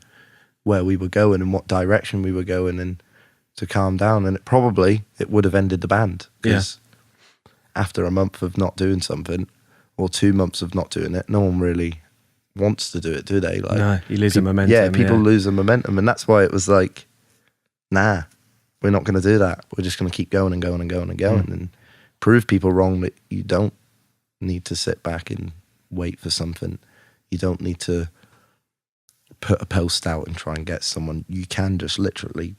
where we were going and what direction we were going, and to calm down. And it would have ended the band, because after a month of not doing something, or 2 months of not doing it, no one really wants to do it, do they? Like, no, you lose the momentum. People lose the momentum, and that's why it was like, nah, we're not going to do that. We're just going to keep going and going and going and going, and prove people wrong that you don't need to sit back and wait for something. You don't need to put a post out and try and get someone. You can just literally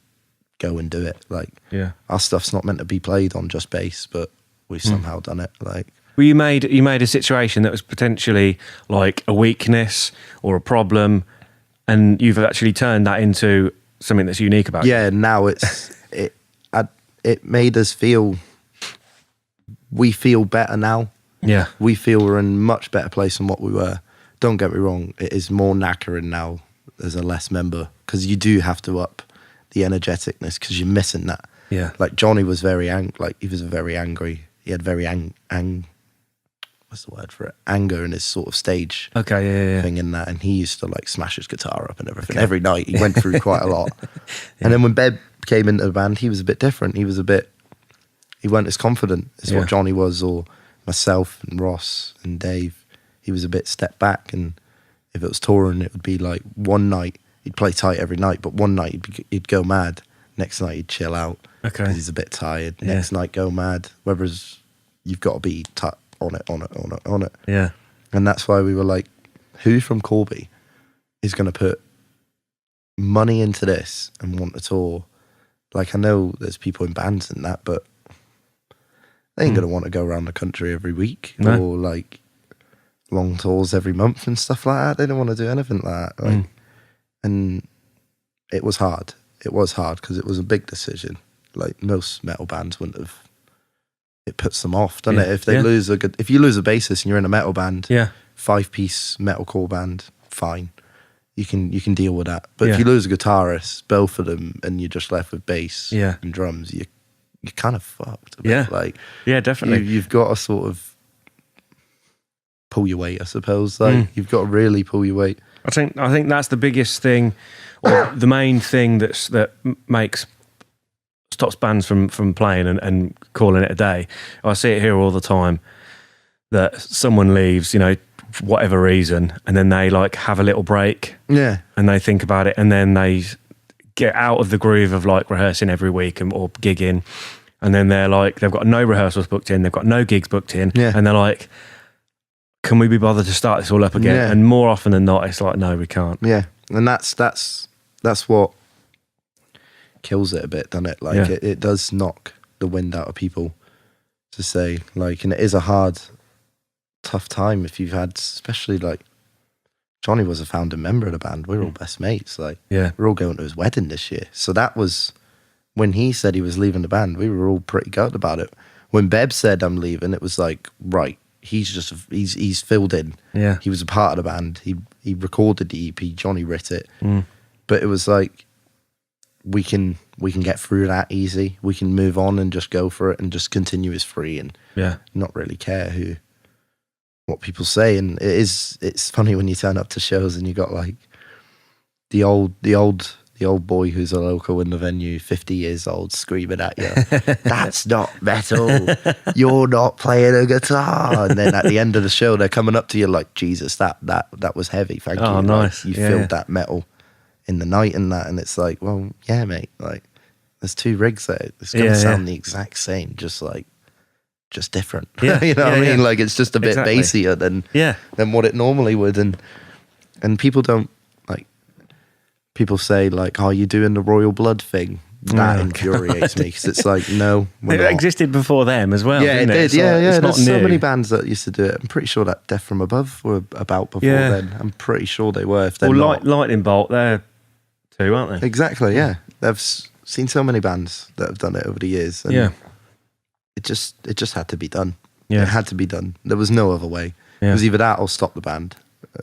go and do it. Like, our stuff's not meant to be played on just bass, but we've somehow done it. Like, well, you made a situation that was potentially like a weakness or a problem, and you've actually turned that into something that's unique about you. Now it made us feel, we feel better now. We feel we're in a much better place than what we were. Don't get me wrong, it is more knackering now. There's a less member, because you do have to up the energeticness, because you're missing that. Like, Johnny was very he was very angry. He had very what's the word for it? Anger in his sort of stage thing in that, and he used to like smash his guitar up and everything every night. He went through quite a lot. And then when Beb came into the band, he was a bit different. He weren't as confident as what Johnny was, or myself and Ross and Dave. He was a bit stepped back, and if it was touring, it would be like one night he'd play tight every night, but one night he'd go mad. Next night he'd chill out because he's a bit tired. Next night go mad. Whereas you've got to be on it. Yeah. And that's why we were like, who from Corby is going to put money into this and want to tour? Like, I know there's people in bands and that, but they ain't going to want to go around the country every week or like long tours every month and stuff like that. They don't want to do anything like that. Like, and it was hard. It was hard because it was a big decision. Like most metal bands wouldn't have. It puts them off, doesn't it? If they lose if you lose a bassist and you're in a metal band, 5-piece metalcore band, fine, you can deal with that. But if you lose a guitarist, both of them, and you're just left with bass and drums, you're kind of fucked. A bit. Like definitely. You've got to sort of pull your weight, I suppose. Like you've got to really pull your weight. I think that's the biggest thing, or the main thing that stops bands from playing and calling it a day. I see it here all the time, that someone leaves, for whatever reason, and then they like have a little break, and they think about it, and then they get out of the groove of like rehearsing every week or gigging, and then they're like, they've got no rehearsals booked in, they've got no gigs booked in, and they're like, can we be bothered to start this all up again? And more often than not, it's like, no, we can't. Yeah, and that's what kills it a bit, doesn't it? Like it does knock the wind out of people to say, like, and it is a hard, tough time if you've had, especially like Johnny was a founding member of the band. We're all best mates. Like, we're all going to his wedding this year. So that was when he said he was leaving the band. We were all pretty gutted about it. When Beb said I'm leaving, it was like, right, he's filled in. Yeah, he was a part of the band. He recorded the EP. Johnny writ it, but it was like, we can get through that easy. We can move on and just go for it and just continue as free and not really care what people say. And it's funny when you turn up to shows and you got like the old boy who's a local in the venue, 50 years old, screaming at you, "That's not metal. You're not playing a guitar." And then at the end of the show, they're coming up to you like, "Jesus, that was heavy. Thank you. Oh, nice. Like, you filled that metal in the night and that." And it's like, well, yeah, mate, like there's two rigs there. It's going to sound the exact same, just different. Yeah. You know what I mean? Like, it's just a bit bassier than what it normally would. And people don't, like, people say like, "Oh, you're doing the royal blood thing." That infuriates me, because it's like, no, it existed before them as well. Yeah, didn't it did. Yeah. There's so new. many bands that used to do it. I'm pretty sure that Death from Above were about before then. I'm pretty sure they were. If they're not, Lightning Bolt, they're too, aren't they? Exactly. Yeah, they've seen so many bands that have done it over the years. And it just had to be done. Yeah, it had to be done. There was no other way. It was either that or stop the band.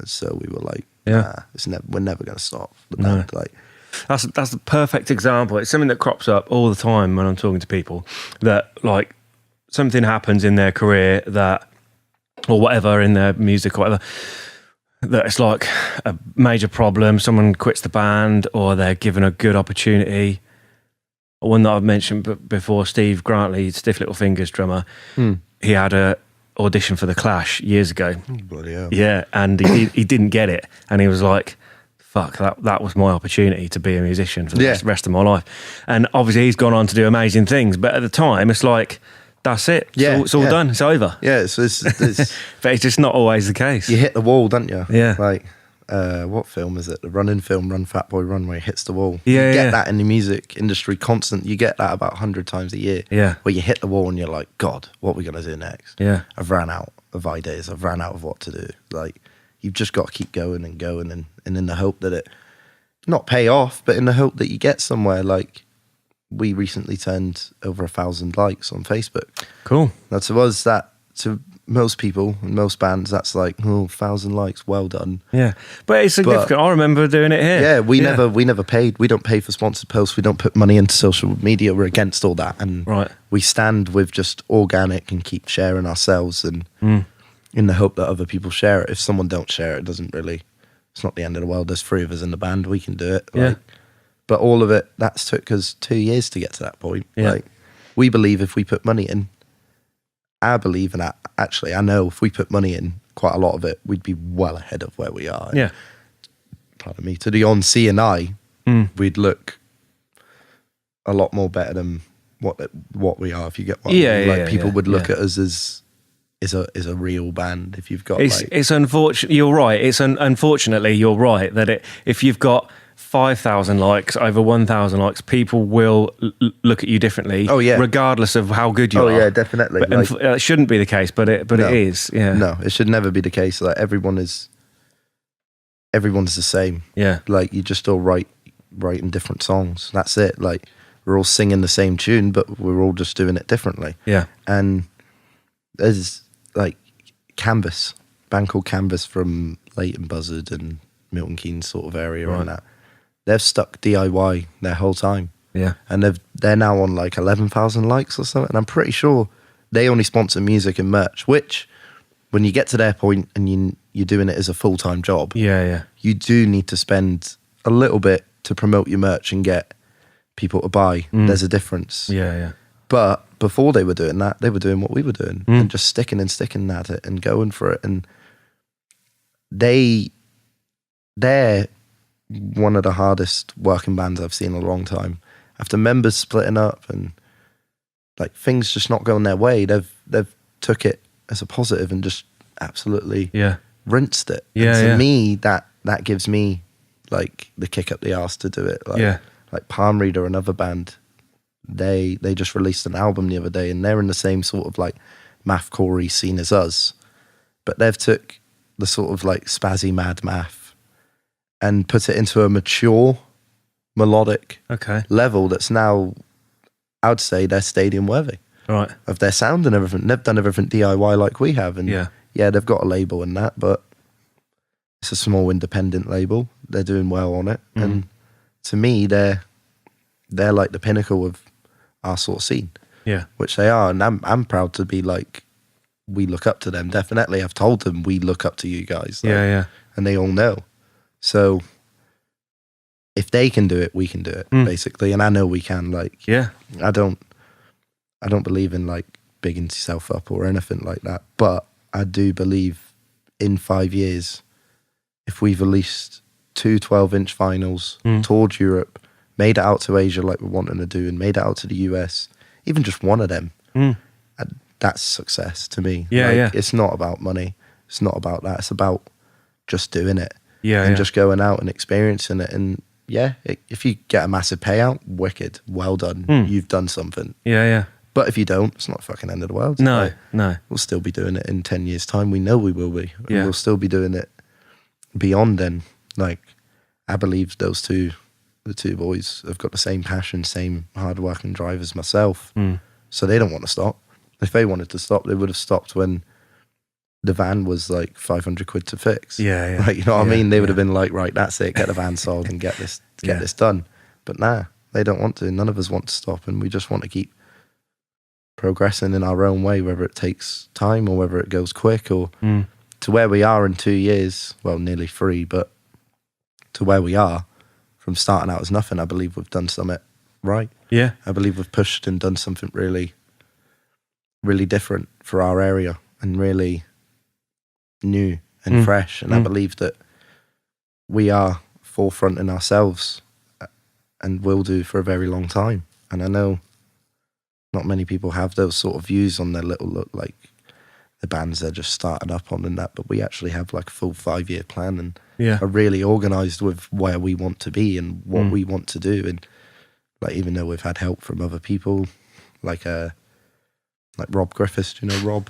So we were like, we're never going to stop the band. Like, that's the perfect example. It's something that crops up all the time when I'm talking to people, that like something happens in their career that, or whatever, in their music or whatever, that it's like a major problem. Someone quits the band, or they're given a good opportunity. One that I've mentioned before, Steve Grantley, Stiff Little Fingers drummer, he had a audition for The Clash years ago. Oh, bloody hell. Yeah, and he didn't get it, and he was like, fuck, that was my opportunity to be a musician for the rest of my life. And obviously he's gone on to do amazing things, but at the time it's like, that's it. It's all done. It's over. Yeah, it's but it's just not always the case. You hit the wall, don't you? Yeah. Like, what film is it? The Running film, Run Fat Boy Run, where he hits the wall. Yeah, you get that in the music industry constant. You get that about 100 times a year. Yeah. Where you hit the wall and you're like, God, what are we going to do next? Yeah. I've ran out of ideas. I've ran out of what to do. Like, you've just got to keep going and going, and in the hope that it not pay off, but in the hope that you get somewhere. Like, we recently turned over 1,000 likes on Facebook. Cool. Now, to us, that, to most people and most bands, that's like, 1,000 likes, well done. Yeah, but it's significant. I remember doing it here. Yeah, we never paid. We don't pay for sponsored posts. We don't put money into social media. We're against all that, and we stand with just organic and keep sharing ourselves, and in the hope that other people share it. If someone don't share it, doesn't really. It's not the end of the world. There's 3 of us in the band. We can do it. Like, but all of it, that's took us 2 years to get to that point. Yeah. Like, we believe if we put money in, I believe, and actually I know if we put money in, quite a lot of it, we'd be well ahead of where we are. Yeah. Pardon me. To the on C&I, we'd look a lot more better than what we are, if you get what I mean. Like, people would look at us as is a real band. If you've got it's unfortunate. You're right. Unfortunately you're right that if you've got 5,000 likes over 1,000 likes, people will look at you differently. Oh yeah, regardless of how good you are. Oh yeah, definitely. But, it shouldn't be the case, but it is. Yeah. No, it should never be the case. Like everyone's the same. Yeah. Like you just all writing different songs. That's it. Like we're all singing the same tune, but we're all just doing it differently. Yeah. And there's like Canvas, band called Canvas from Leighton Buzzard and Milton Keynes sort of area, right. And that. They've stuck DIY their whole time. Yeah. And they're now on like 11,000 likes or something. And I'm pretty sure they only sponsor music and merch, which when you get to their point and you're doing it as a full-time job, yeah, you do need to spend a little bit to promote your merch and get people to buy. There's a difference. Yeah. But before they were doing that, they were doing what we were doing and just sticking at it and going for it. And they're one of the hardest working bands I've seen in a long time. After members splitting up and like things just not going their way, they've took it as a positive and just absolutely rinsed it. Yeah, and to me, that gives me like the kick up the arse to do it. Like Palm Reader, another band, they just released an album the other day and they're in the same sort of like mathcore scene as us, but they've took the sort of like spazzy mad math and put it into a mature melodic level that's now, I would say, they're stadium worthy. Right. Of their sound and everything. They've done everything DIY like we have. And yeah, they've got a label in that, but it's a small independent label. They're doing well on it. And to me, they're like the pinnacle of our sort of scene. Yeah. Which they are. And I'm proud to be like, we look up to them. Definitely. I've told them we look up to you guys. Like, yeah. And they all know. So if they can do it, we can do it, basically. And I know we can. Like, I don't believe in like bigging yourself up or anything like that. But I do believe in 5 years, if we've released 2 12-inch vinyls, toured Europe, made it out to Asia like we're wanting to do, and made it out to the US, even just one of them, that's success to me. Yeah. It's not about money. It's not about that. It's about just doing it. And just going out and experiencing it. And if you get a massive payout, wicked, well done. You've done something. Yeah. But if you don't, it's not the fucking end of the world. No. We'll still be doing it in 10 years' time. We know we will be. And Yeah. we'll still be doing it beyond then. Like, I believe the two boys have got the same passion, same hard working drive as myself. So they don't want to stop. If they wanted to stop, they would have stopped when the van was like 500 quid to fix. Yeah. Like, you know what I mean? They would have been like, right, that's it. Get the van sold and get this done. But nah, they don't want to. None of us want to stop. And we just want to keep progressing in our own way, whether it takes time or whether it goes quick, or to where we are in 2 years, well, nearly 3, but to where we are from starting out as nothing, I believe we've done something right. Yeah. I believe we've pushed and done something really, really different for our area and really new and fresh. And I believe that we are forefronting ourselves and will do for a very long time. And I know not many people have those sort of views on their little look, like the bands they're just starting up on and that, but we actually have like a full 5-year plan and are really organised with where we want to be and what we want to do. And like, even though we've had help from other people, like Rob Griffiths, do you know Rob?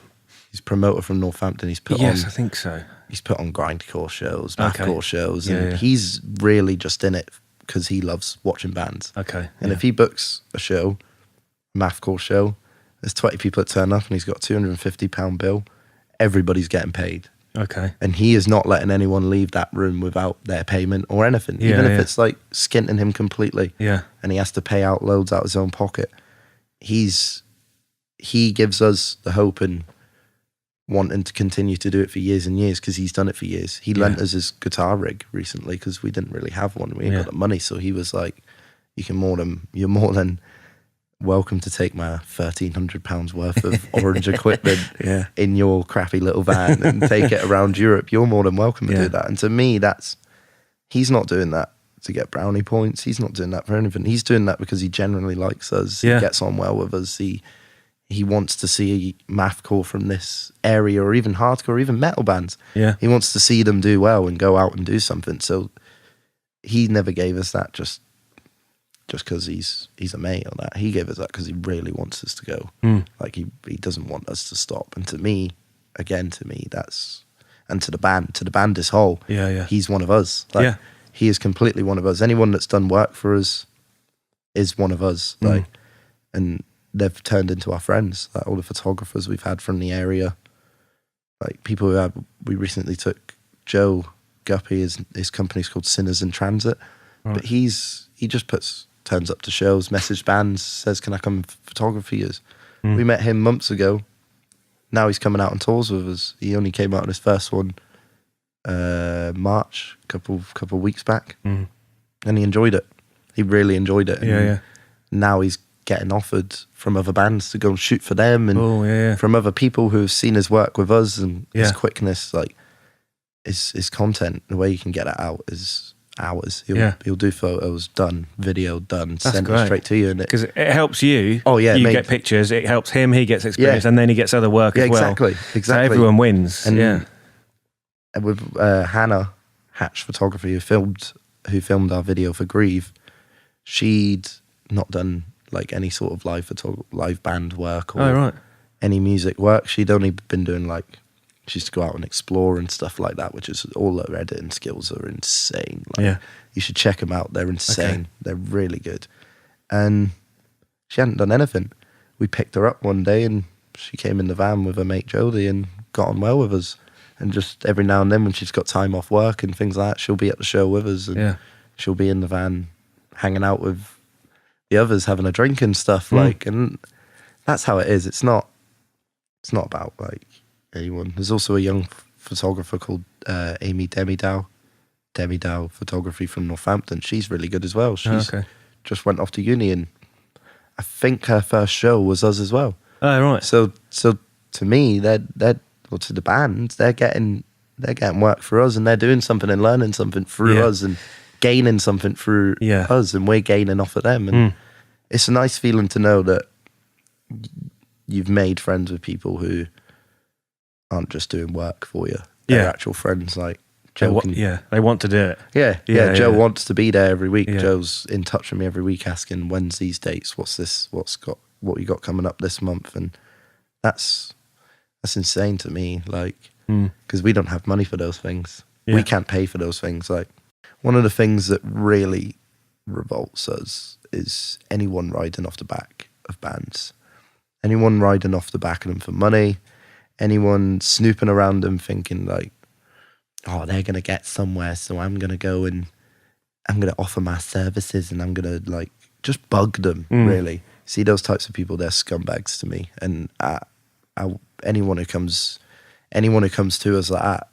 He's a promoter from Northampton. He's put on, I think so. He's put on grindcore shows, mathcore shows, and Yeah. he's really just in it because he loves watching bands. Okay. And if he books a show, mathcore show, there's 20 people that turn up and he's got a £250 bill, everybody's getting paid. Okay. And he is not letting anyone leave that room without their payment or anything, even if it's like skinting him completely. Yeah. And he has to pay out loads out of his own pocket. He gives us the hope and wanting to continue to do it for years and years because he's done it for years. He lent us his guitar rig recently because we didn't really have one. We ain't got the money. So he was like, you're more than welcome to take my £1,300 worth of orange equipment in your crappy little van and take it around Europe. You're more than welcome to do that. And to me, he's not doing that to get brownie points. He's not doing that for anything. He's doing that because he genuinely likes us. He gets on well with us. he wants to see mathcore from this area, or even hardcore, or even metal bands. Yeah. He wants to see them do well and go out and do something. So he never gave us that just because he's a mate or that. He gave us that because he really wants us to go. Like he doesn't want us to stop. And to me, that's, and to the band as whole, he's one of us. Like, he is completely one of us. Anyone that's done work for us is one of us. Like, and they've turned into our friends. Like all the photographers we've had from the area, like people we recently took Joe Guppy, his company's called Sinners in Transit, but he just turns up to shows, message bands, says, can I come photograph yours? We met him months ago. Now he's coming out on tours with us. He only came out on his first one March, couple weeks back, and he enjoyed it. He really enjoyed it. And now he's getting offered from other bands to go and shoot for them, and from other people who've seen his work with us, and his quickness, like his content, the way you can get it out is hours. He'll do photos, done, video done, send it straight to you, and because it helps you. Oh yeah, you get pictures. It helps him. He gets experience, and then he gets other work as well. Exactly. So everyone wins. And with Hannah Hatch Photography, who filmed our video for Grieve, she'd not done like any sort of live band work or any music work. She'd only been doing like, she used to go out and explore and stuff like that, which is, all her editing skills are insane. Like, you should check them out. They're insane. Okay. They're really good. And she hadn't done anything. We picked her up one day and she came in the van with her mate Jodie and got on well with us. And just every now and then when she's got time off work and things like that, she'll be at the show with us, and she'll be in the van hanging out with the others, having a drink and stuff. Like, and that's how it is. It's not about like anyone. There's also a young photographer called Amy Demidow Photography from Northampton. She's really good as well. She's just went off to uni, and I think her first show was us as well. Oh right. So to me, or to the band, they're getting work for us, and they're doing something and learning something through us, and gaining something through us, and we're gaining off of them. And it's a nice feeling to know that you've made friends with people who aren't just doing work for you. They're actual friends. Like Joe they want to do it. Joe wants to be there every week. Joe's in touch with me every week asking, when's these dates? What's this? What you got coming up this month? And that's insane to me. Like, because we don't have money for those things. We can't pay for those things. Like, one of the things that really revolts us is anyone riding off the back of bands. Anyone riding off the back of them for money. Anyone snooping around them thinking like, oh, they're going to get somewhere, so I'm going to go and I'm going to offer my services, and I'm going to like just bug them, really. See, those types of people, they're scumbags to me. And anyone who comes to us like that,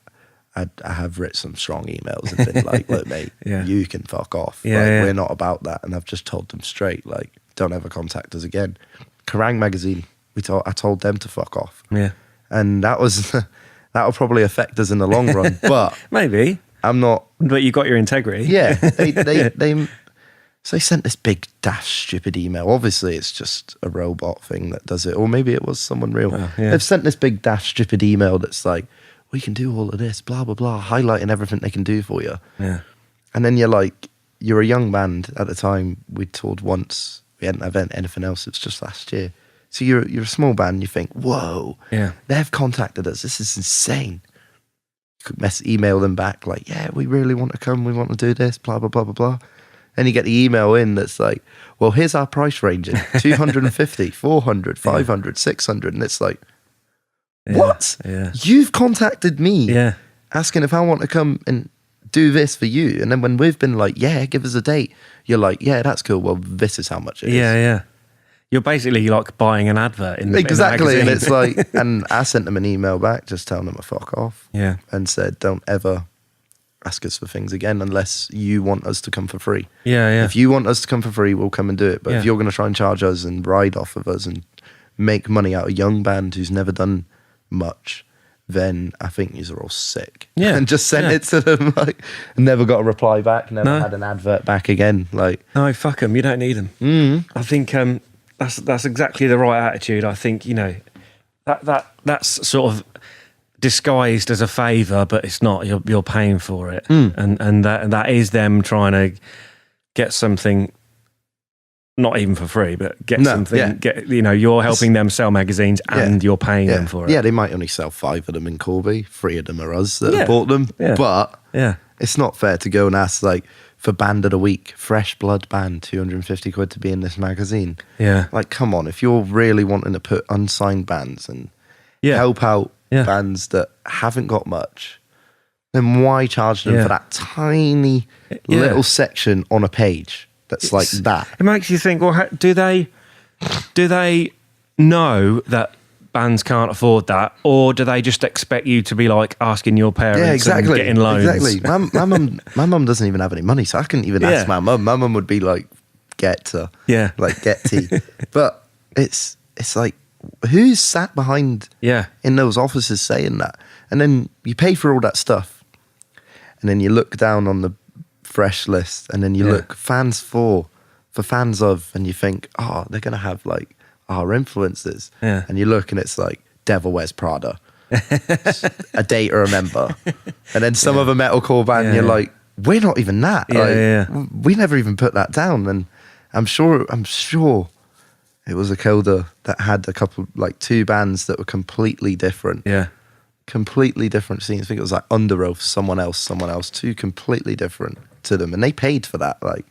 I have written some strong emails and been like, look, mate, you can fuck off. We're not about that. And I've just told them straight, like, don't ever contact us again. Kerrang magazine, I told them to fuck off. Yeah. And that'll probably affect us in the long run. But maybe. I'm not. But you got your integrity. Yeah. So they sent this big stupid email. Obviously, it's just a robot thing that does it. Or maybe it was someone real. They've sent this big stupid email that's like, we can do all of this, blah, blah, blah, highlighting everything they can do for you. Yeah. And then you're a young band at the time. We toured once. We hadn't had anything else. It was just last year. So you're a small band. You think, whoa, they've contacted us. This is insane. You could email them back like, yeah, we really want to come. We want to do this, blah, blah, blah, blah, blah. And you get the email in that's like, well, here's our price ranging, 250, 400, 500, 600. And it's like, what? Yeah. You've contacted me asking if I want to come and do this for you. And then when we've been like, yeah, give us a date, you're like, yeah, that's cool. Well, this is how much it is. Yeah. You're basically like buying an advert in exactly. In and it's like, and I sent them an email back just telling them to fuck off. Yeah. And said, don't ever ask us for things again unless you want us to come for free. Yeah. If you want us to come for free, we'll come and do it. But if you're going to try and charge us and ride off of us and make money out of a young band who's never done much, then I think you're all sick. Yeah. And just sent it to them, like, never got a reply back, never had an advert back again. Like, no, fuck them. You don't need them. I think that's exactly the right attitude. I think, you know, that's sort of disguised as a favour, but it's not. You're paying for it, and that is them trying to get something, not even for free, but get something. Yeah. Get, you know, you're helping them sell magazines, and you're paying them for it. Yeah, they might only sell 5 of them in Corby. 3 of them are us that have bought them. Yeah. But Yeah. it's not fair to go and ask, like, for Band of the Week, Fresh Blood Band, 250 quid to be in this magazine. Yeah. Like, come on, if you're really wanting to put unsigned bands and help out bands that haven't got much, then why charge them for that tiny little section on a page that's like that? It makes you think, well, do they know that bands can't afford that, or do they just expect you to be like asking your parents and getting loans? Exactly. My mum doesn't even have any money, so I couldn't even ask my mum. My mum would be like, get tea. But it's like, who's sat behind in those offices saying that? And then you pay for all that stuff, and then you look down on the fresh list, and then you look fans for fans of, and you think, oh, they're gonna have like our influences, and you look and it's like Devil Wears Prada, A Day to Remember, and then some of a metalcore band, and you're like, we're not even that. We never even put that down. And I'm sure it was a coda that had a couple, like 2 bands that were completely different. Completely different scenes. I think it was like Under Oath, someone else, 2 completely different to them, and they paid for that. Like,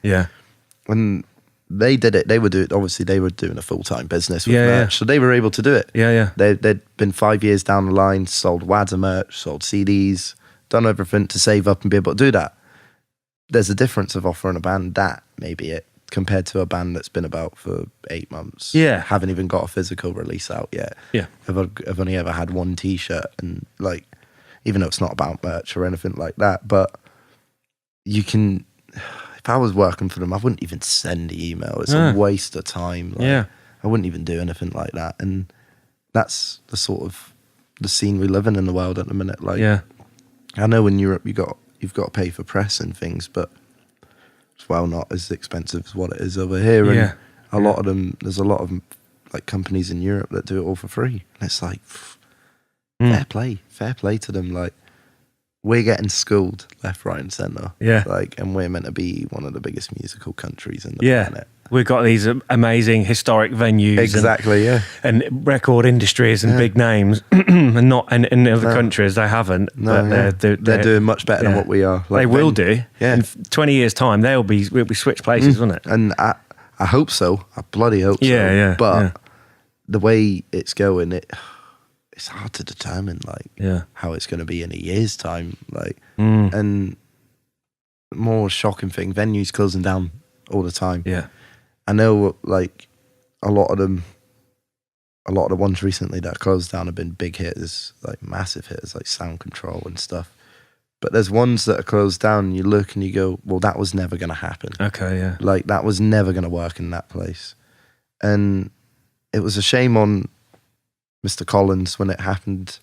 when they did it, they were doing a full-time business with merch, so they were able to do it. They'd been 5 years down the line, sold wads of merch, sold CDs, done everything to save up and be able to do that. There's a difference of offering a band that, maybe it, compared to a band that's been about for 8 months. Haven't even got a physical release out yet. I've only ever had 1 t-shirt, and like, even though it's not about merch or anything like that, but you can, if I was working for them, I wouldn't even send the email. It's a waste of time. Like, I wouldn't even do anything like that. And that's the sort of the scene we live in the world at the minute. Like, I know in Europe you've got to pay for press and things, but it's not as expensive as what it is over here. And a lot of them, there's a lot of like companies in Europe that do it all for free. And it's like, fair play to them. Like, we're getting schooled left, right, and centre. Like, and we're meant to be one of the biggest musical countries in the planet. We've got these amazing historic venues. And record industries and big names. And not in other countries, they haven't. But they're doing much better than what we are. Like, they will do. In 20 years' time, we'll be switched places, won't it? And I hope so. I bloody hope so. But the way it's going, it's hard to determine, like, how it's going to be in a year's time. Like, and more shocking thing, venues closing down all the time. I know, like, a lot of the ones recently that closed down have been big hitters, like massive hitters, like Sound Control and stuff. But there's ones that are closed down, and you look and you go, well, that was never going to happen. Like, that was never going to work in that place. And it was a shame on Mr. Collins when it happened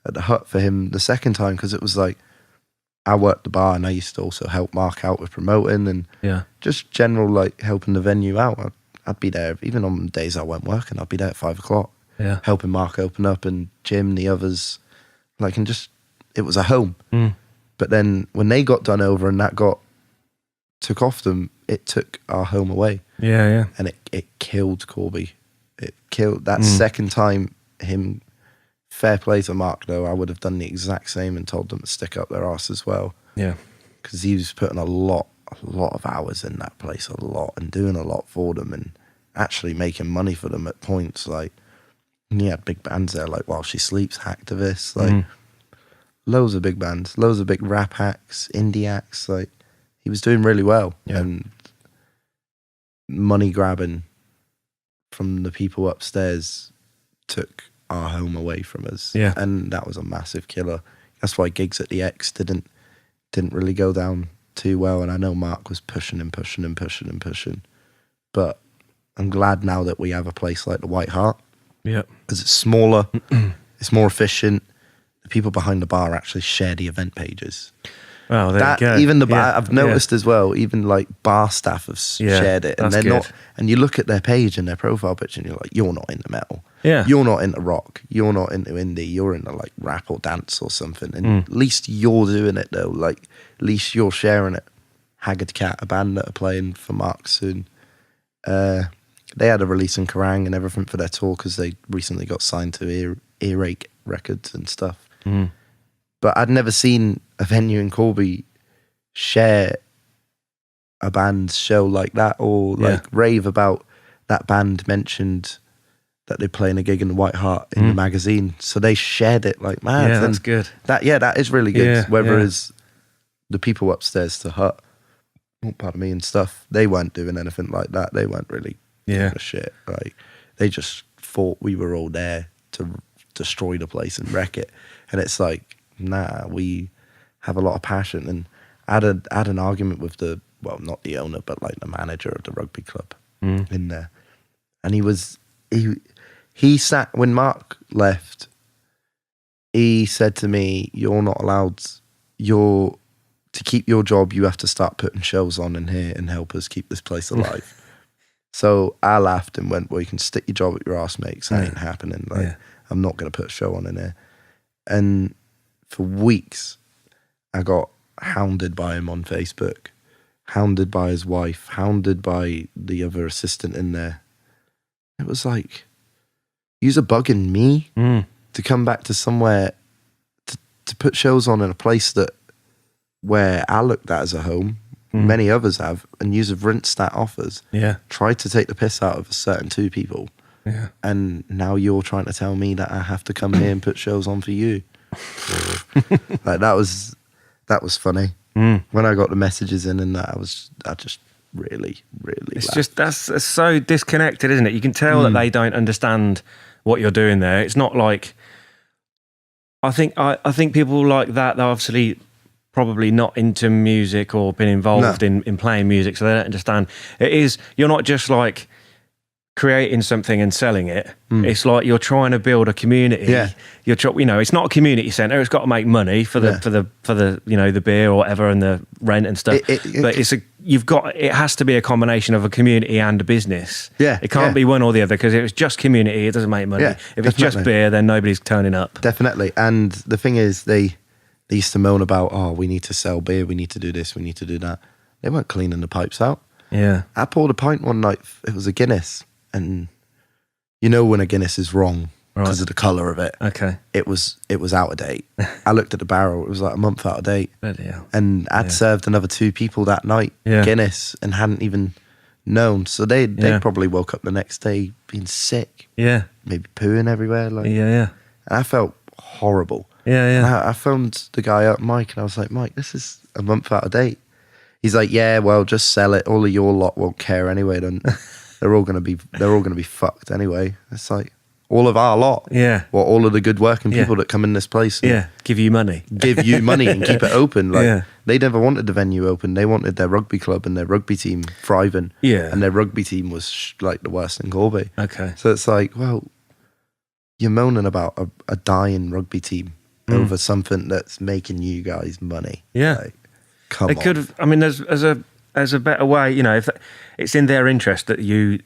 at the Hut for him the second time, because it was like, I worked the bar and I used to also help Mark out with promoting and just general, like, helping the venue out. I'd be there, even on days I weren't working, I'd be there at 5 o'clock, helping Mark open up, and Jim, the others, like, and just, it was a home. But then when they got done over and that took off them, it took our home away. And it killed Corby. It killed that second time. Him, fair play to Mark though, I would have done the exact same and told them to stick up their arse as well. Because he was putting a lot of hours in that place, and doing a lot for them, and actually making money for them at points. Like, and he had big bands there, like While She Sleeps, Hacktivists, like loads of big bands, loads of big rap acts, indie acts. Like, he was doing really well, and money grabbing from the people upstairs took our home away from us. And that was a massive killer. That's why gigs at the X didn't really go down too well. And I know Mark was pushing. But I'm glad now that we have a place like the White Hart. Because it's smaller, it's more efficient. The people behind the bar actually share the event pages. Oh, there that you go. even the Yeah, I've noticed as well. Even like bar staff have shared it, and that's they're good. not. And you look at their page and their profile picture, and you're like, you're not into metal. Yeah. You're not into rock. You're not into indie. You're into like rap or dance or something. And at least you're doing it though. Like at least you're sharing it. Haggard Cat, a band that are playing for Mark soon. They had a release in Kerrang and everything for their tour because they recently got signed to Earache Records and stuff. But I'd never seen a venue in Corby share a band's show like that, or like rave about that band mentioned that they're playing a gig in the White Hart in the magazine. So they shared it like mad. Yeah, that's good. That is really good. Yeah, Whereas the people upstairs to Hut, pardon me, and stuff, they weren't doing anything like that. They weren't really giving a shit. Like they just thought we were all there to destroy the place and wreck it. And it's like, nah, we have a lot of passion. And I had an argument with not the owner, but like the manager of the rugby club in there. And he sat, when Mark left, he said to me, you're not allowed, to keep your job, you have to start putting shows on in here and help us keep this place alive. So I laughed and went, well, you can stick your job at your arse, mate, 'cause that ain't happening. Like, I'm not going to put a show on in here. And for weeks, I got hounded by him on Facebook, hounded by his wife, hounded by the other assistant in there. It was like, you're bugging me to come back to somewhere to put shows on in a place that where I looked at as a home, many others have, and yous have rinsed that off us. Yeah. Tried to take the piss out of a certain two people. Yeah. And now you're trying to tell me that I have to come here and put shows on for you. Like that was funny. When I got the messages in and that, I just really it's laughed. just that's so disconnected, isn't it? You can tell that they don't understand what you're doing there. It's not like I think people like that, they're obviously probably not into music or been involved in playing music, so they don't understand. You're not just like creating something and selling it. It's like you're trying to build a community. Yeah. It's not a community centre. It's got to make money for the the beer or whatever and the rent and stuff. But it has to be a combination of a community and a business. Yeah. It can't be one or the other, because if it's just community, it doesn't make money. Yeah, if it's just beer, then nobody's turning up. Definitely. And the thing is, they used to moan about, oh, we need to sell beer, we need to do this, we need to do that. They weren't cleaning the pipes out. Yeah. I poured a pint one night, it was a Guinness, and you know when a Guinness is wrong because of the colour of it. Okay. It was out of date. I looked at the barrel, it was like a month out of date. And I'd served another two people that night Guinness and hadn't even known. So they probably woke up the next day being sick. Yeah. Maybe pooing everywhere. And I felt horrible. And I phoned the guy up, Mike, and I was like, Mike, this is a month out of date. He's like, yeah, well, just sell it. All of your lot won't care anyway. They're all gonna be fucked anyway. It's like all of our lot. Yeah. Well, all of the good working people that come in this place. Give you money. Give you money and keep it open. They never wanted the venue open. They wanted their rugby club and their rugby team thriving. Yeah. And their rugby team was like the worst in Corby. Okay. So it's like, well, you're moaning about a dying rugby team over something that's making you guys money. Yeah. Like, come on. Could have, I mean, there's a better way, if it's in their interest that you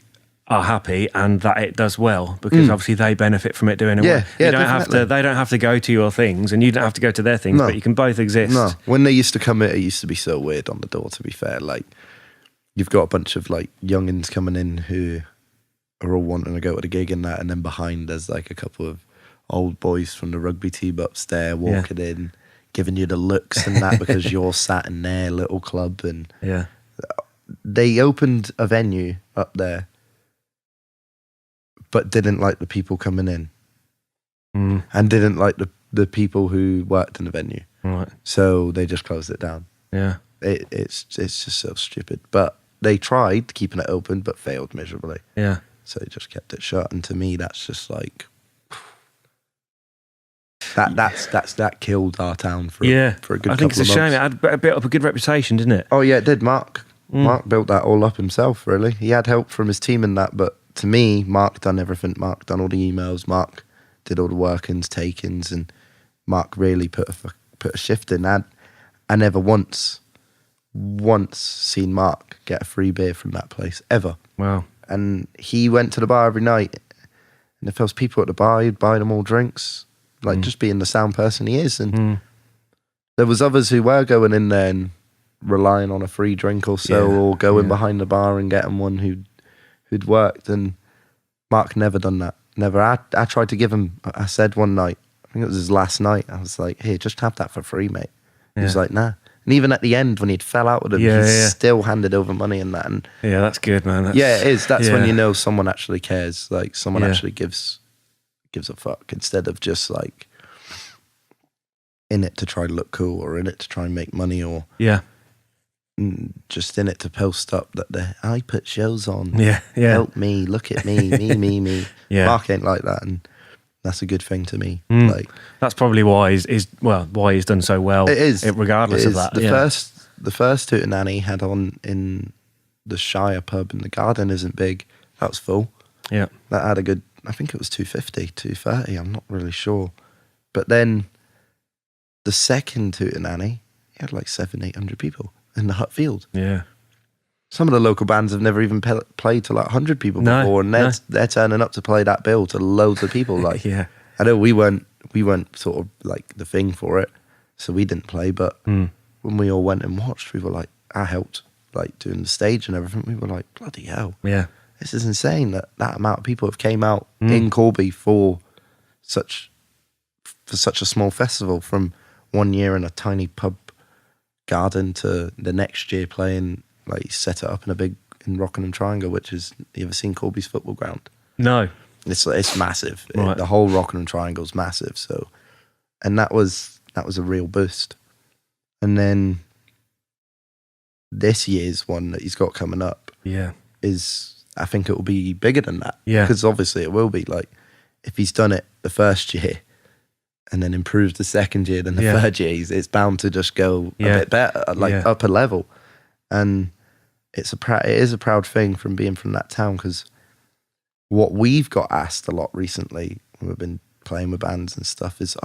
are happy and that it does well, because obviously they benefit from it doing it well. Yeah, they don't have to go to your things and you don't have to go to their things, but you can both exist. No. When they used to come in, it used to be so weird on the door, to be fair. Like, you've got a bunch of like youngins coming in who are all wanting to go to the gig and that, and then behind there's like a couple of old boys from the rugby team upstairs walking in, giving you the looks and that because you're sat in their little club. And they opened a venue up there but didn't like the people coming in and didn't like the people who worked in the venue. Right. So they just closed it down. Yeah. It's just so stupid. But they tried keeping it open but failed miserably. Yeah. So they just kept it shut. And to me, that's just like... That killed our town for a good couple of months. I think it's a shame. It built up a good reputation, didn't it? Oh yeah, it did. Mark built that all up himself, really. He had help from his team in that, but to me, Mark done everything. Mark done all the emails. Mark did all the workings, takings, and Mark really put a shift in. I never once seen Mark get a free beer from that place, ever. Wow. And he went to the bar every night, and if there was people at the bar, he'd buy them all drinks, like just being the sound person he is. And there was others who were going in there and relying on a free drink or so, or going behind the bar and getting one who'd worked. And Mark never done that. Never. I tried to give him, I said one night, I think it was his last night, I was like, here, just have that for free, mate. He was like, nah. And even at the end, when he'd fell out with him, he still handed over money and that. And yeah, that's good, man. it is. That's when you know someone actually cares. Like, someone actually gives a fuck, instead of just like in it to try to look cool, or in it to try and make money, or just in it to post up that I put shows on. Help me, look at me, me. Mark ain't like that, and that's a good thing to me. Like, that's probably why he's done so well. It is, regardless of that. The first Hootenanny he had on in the Shire pub in the Garden isn't big. That was full. Yeah, that had a good, I think it was 250, 230. I'm not really sure. But then the second Hootenanny, he had like 700-800 people in the Hut Field. Yeah. Some of the local bands have never even played to like 100 people before, and they're turning up to play that bill to loads of people. Like, I know we weren't sort of like the thing for it, so we didn't play. But when we all went and watched, we were like, I helped like doing the stage and everything. We were like, bloody hell, this is insane that amount of people have came out in Corby for such a small festival, from 1 year in a tiny pub garden to the next year playing. Like, he set it up in Rockingham Triangle, which is, you ever seen Corby's football ground? No. It's massive. Right. The whole Rockingham Triangle is massive. So, and that was a real boost. And then this year's one that he's got coming up is, I think it will be bigger than that. Yeah. Because obviously it will be. Like, if he's done it the first year and then improved the second year, then the third year, it's bound to just go a bit better, like up a level. And it is a proud thing from being from that town, because what we've got asked a lot recently when we've been playing with bands and stuff is,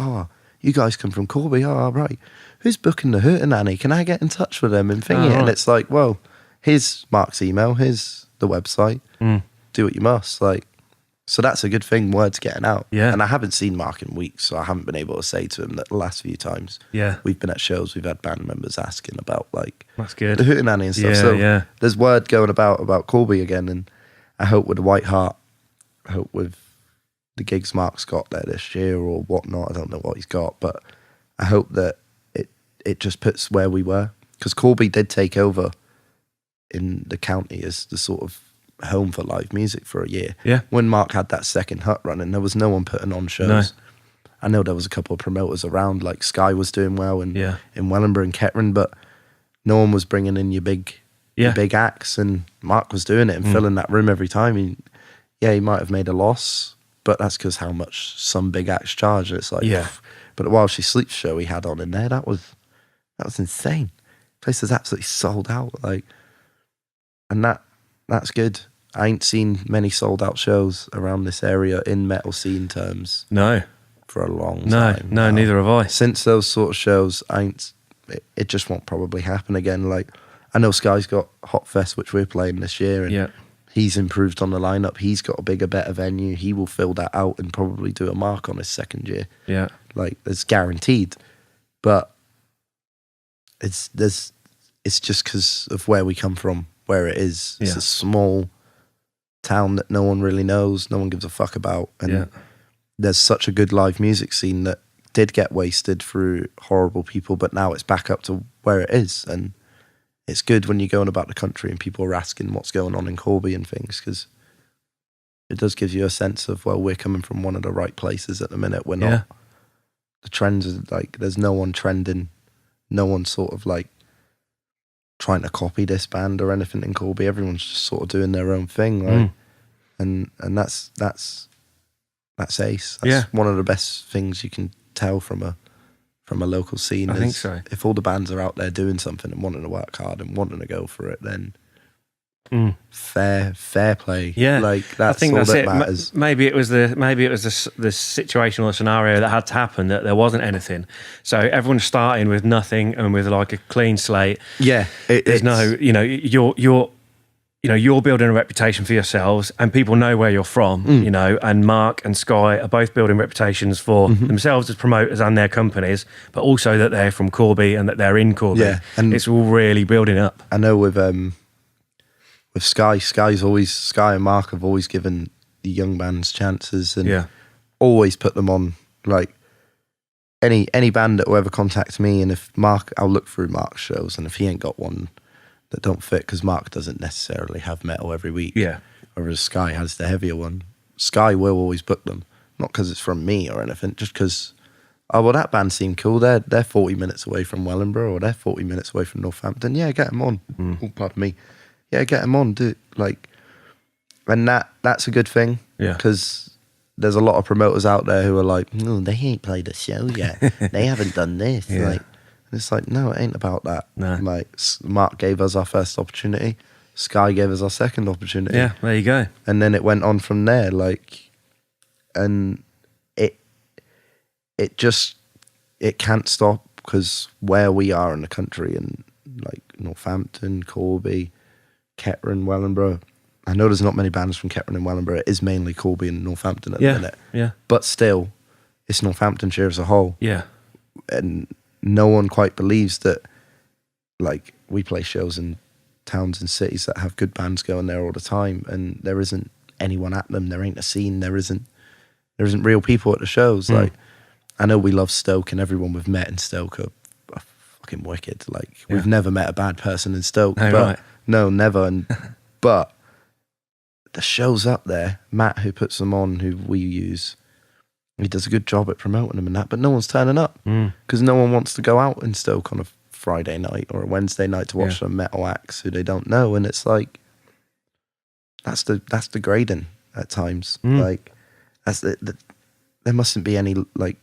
you guys come from Corby, right. Who's booking the Hootenanny? Can I get in touch with them and thingy? Right. And it's like, well, here's Mark's email, here's the website, do what you must. Like, so that's a good thing, word's getting out. Yeah. And I haven't seen Mark in weeks, so I haven't been able to say to him that the last few times we've been at shows, we've had band members asking about, like, that's good, the Hootenanny and stuff. So there's word going about Corby again, and I hope with the White Hart, I hope with the gigs Mark's got there this year or whatnot, I don't know what he's got, but I hope that it just puts where we were, because Corby did take over in the county as the sort of home for live music for a year. Yeah. When Mark had that second hut running, there was no one putting on shows. No. I know there was a couple of promoters around, like Sky was doing well in Wellingborough and Kettering, but no one was bringing in your big acts, and Mark was doing it and filling that room every time. He might have made a loss, but that's because how much some big acts charge. It's like, but the While She Sleeps show he had on in there, that was insane. The place was absolutely sold out, like, and that's good. I ain't seen many sold out shows around this area in metal scene terms. No. For a long time. No, neither have I. Since those sort of shows, it just won't probably happen again. Like, I know Sky's got Hot Fest, which we're playing this year, and he's improved on the lineup. He's got a bigger, better venue. He will fill that out and probably do a Mark on his second year. Yeah. Like, it's guaranteed. But it's just because of where we come from. Where it is. It's a small town that no one really knows, no one gives a fuck about. And there's such a good live music scene that did get wasted through horrible people, but now it's back up to where it is. And it's good when you're going about the country and people are asking what's going on in Corby and things, because it does give you a sense of, well, we're coming from one of the right places at the minute. We're not. The trends are like, there's no one trending, no one sort of like trying to copy this band or anything in Corby. Everyone's just sort of doing their own thing, like, and that's ace. That's one of the best things you can tell from a local scene. I think so. If all the bands are out there doing something and wanting to work hard and wanting to go for it, then fair play. Yeah, like that's I think all that's that it. matters. Maybe it was the situation or scenario that had to happen, that there wasn't anything. So everyone's starting with nothing and with like a clean slate. Yeah, There's no, you're building a reputation for yourselves, and people know where you're from. And Mark and Sky are both building reputations for themselves as promoters and their companies, but also that they're from Corby and that they're in Corby. Yeah, and it's all really building up. I know with Sky and Mark have always given the young bands chances and always put them on. Like any band that will ever contact me, and if Mark, I'll look through Mark's shows, and if he ain't got one that don't fit, because Mark doesn't necessarily have metal every week, whereas Sky has the heavier one. Sky will always book them, not because it's from me or anything, just because, oh well, that band seemed cool. They're 40 minutes away from Wellingborough, or they're 40 minutes away from Northampton. Yeah, get them on. Oh, pardon me. Yeah, get them on. Do like, and that's a good thing. Yeah, because there's a lot of promoters out there who are like, no, they ain't played a show yet. They haven't done this. Like, and it's like, no, it ain't about that. No. Like, Mark gave us our first opportunity. Sky gave us our second opportunity. Yeah, there you go. And then it went on from there. Like, and it can't stop, because where we are in the country, and like Northampton, Corby, Kettering, Wellingborough. I know there's not many bands from Kettering and Wellingborough. It is mainly Corby and Northampton at the minute. Yeah. But still, it's Northamptonshire as a whole. Yeah. And no one quite believes that, like, we play shows in towns and cities that have good bands going there all the time, and there isn't anyone at them. There ain't a scene. There isn't real people at the shows. Like, I know we love Stoke, and everyone we've met in Stoke are fucking wicked. Like, we've never met a bad person in Stoke. No, right. No, never. And but the shows up there, Matt, who puts them on, who we use, he does a good job at promoting them and that, but no one's turning up because no one wants to go out in Stoke on a Friday night or a Wednesday night to watch some metal acts who they don't know. And it's like, that's degrading at times. Like, that's there mustn't be any, like,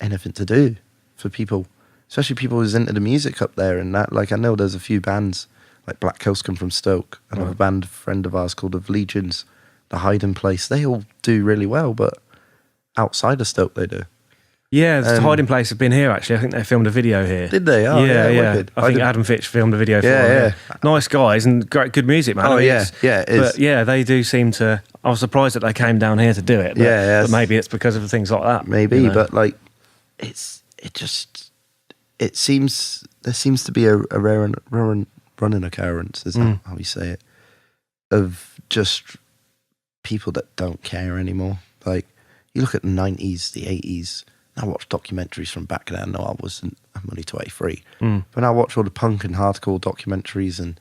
anything to do for people, especially people who's into the music up there and that. Like, I know there's a few bands, like Black Coast come from Stoke. Another band, friend of ours called Of Legions, The Hiding Place. They all do really well, but outside of Stoke they do. Yeah, The Hiding Place have been here actually. I think they filmed a video here. Did they? Oh, yeah. I think Adam Fitch filmed a video for them. Yeah. Nice guys and great, good music, man. Oh, it is. But yeah, they do seem to. I was surprised that they came down here to do it. But maybe it's because of things like that. Maybe, but like, there seems to be a rare running occurrence, is that how you say it, of just people that don't care anymore. Like, you look at the 90s, the 80s, I watch documentaries from back then. No, I'm only 23. But I watch all the punk and hardcore documentaries, and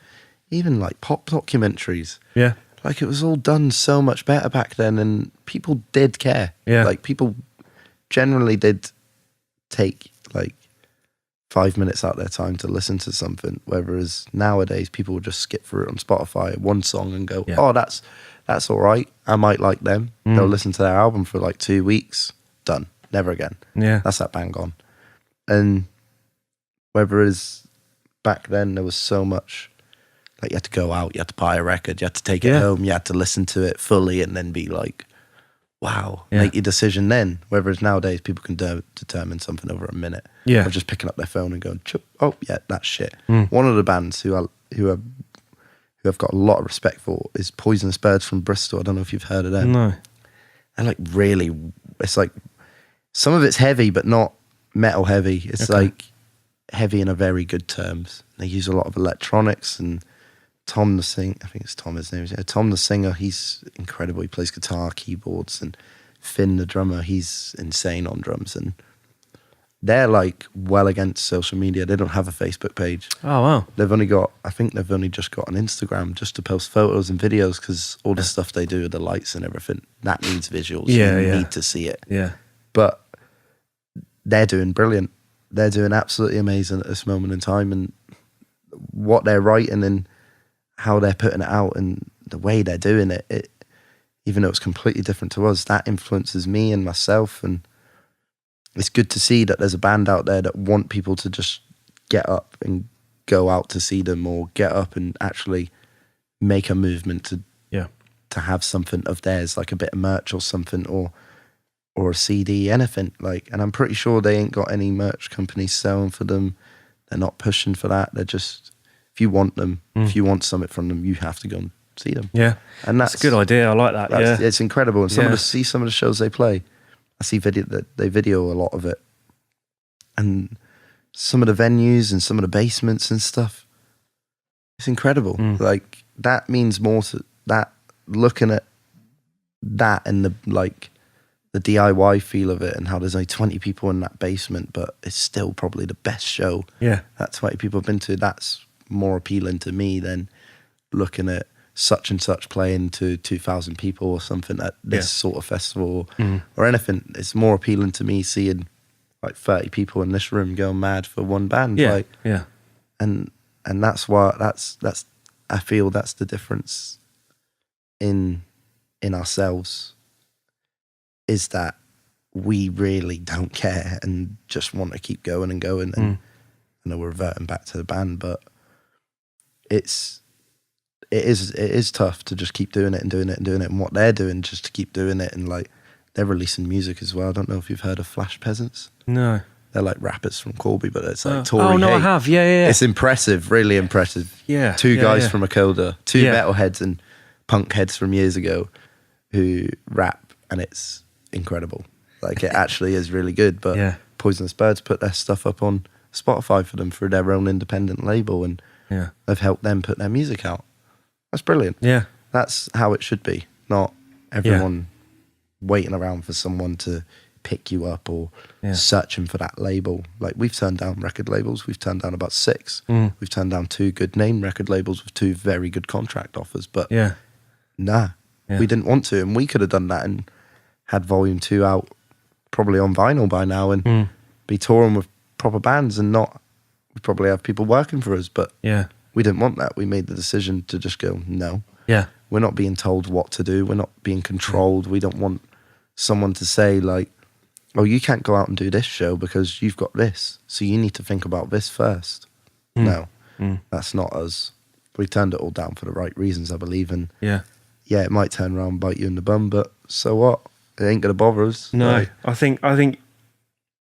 even like pop documentaries. Yeah. Like, it was all done so much better back then, and people did care. Yeah. Like, people generally did take like 5 minutes out of their time to listen to something, whereas nowadays people will just skip through it on Spotify, one song, and go, oh, that's all right, I might like them. They'll listen to their album for like 2 weeks, done, never again. Yeah, that's that band gone. And whereas back then there was so much, like, you had to go out, you had to buy a record, you had to take it home, you had to listen to it fully and then be like, wow, make your decision then. Whereas nowadays people can determine something over a minute. Yeah, or just picking up their phone and going, oh yeah, that's shit. One of the bands who I've got a lot of respect for is Poisonous Birds from Bristol. I don't know if you've heard of them. No. They're like really, it's like, some of it's heavy but not metal heavy. It's like heavy in a very good terms. They use a lot of electronics, and Tom the singer, I think it's Tom his name is. Tom the singer, he's incredible. He plays guitar, keyboards, and Finn the drummer, he's insane on drums. And they're like well against social media. They don't have a Facebook page. Oh wow! I think they've only just got an Instagram just to post photos and videos, because all the stuff they do with the lights and everything, that needs visuals. You need to see it. Yeah. But they're doing brilliant. They're doing absolutely amazing at this moment in time, and what they're writing and how they're putting it out and the way they're doing it, even though it's completely different to us, that influences me and myself. And it's good to see that there's a band out there that want people to just get up and go out to see them, or get up and actually make a movement Yeah. to have something of theirs, like a bit of merch or something, or a CD, anything. Like, and I'm pretty sure they ain't got any merch companies selling for them. They're not pushing for that. They're just, if you want them, if you want something from them, you have to go and see them. Yeah. And That's a good idea. I like that. Yeah. It's incredible. And see some of the shows they play. I see they video a lot of it. And some of the venues and some of the basements and stuff. It's incredible. Like, that means more to that, looking at that and the DIY feel of it, and how there's only 20 people in that basement, but it's still probably the best show that 20 people have been to. That's more appealing to me than looking at such and such playing to 2,000 people or something at this sort of festival or anything. It's more appealing to me seeing like 30 people in this room going mad for one band. And that's why I feel that's the difference in ourselves, is that we really don't care and just want to keep going and going. And I know we're reverting back to the band, but it is tough to just keep doing it and doing it and doing it, and what they're doing just to keep doing it. And like, they're releasing music as well. I don't know if you've heard of Flash Peasants. No. They're like rappers from Corby, but it's like Tory. Oh no, I have. Yeah. It's impressive, really impressive. Yeah. Two guys from Akoda, two metalheads and punk heads from years ago who rap, and it's incredible. Like, it actually is really good. But Poisonous Birds put their stuff up on Spotify for them for their own independent label, and they've helped them put their music out. That's brilliant. Yeah. That's how it should be. Not everyone waiting around for someone to pick you up or searching for that label. Like, we've turned down record labels. We've turned down about 6. We've turned down 2 good name record labels with 2 very good contract offers. But we didn't want to, and we could have done that and had Volume 2 out probably on vinyl by now and be touring with proper bands, and we probably have people working for us. But we didn't want that. We made the decision to just go, no. We're not being told what to do. We're not being controlled. We don't want someone to say like, oh, you can't go out and do this show because you've got this, so you need to think about this first. No, that's not us. We turned it all down for the right reasons, I believe. And it might turn around and bite you in the bum, but so what? It ain't gonna bother us. No, like, I think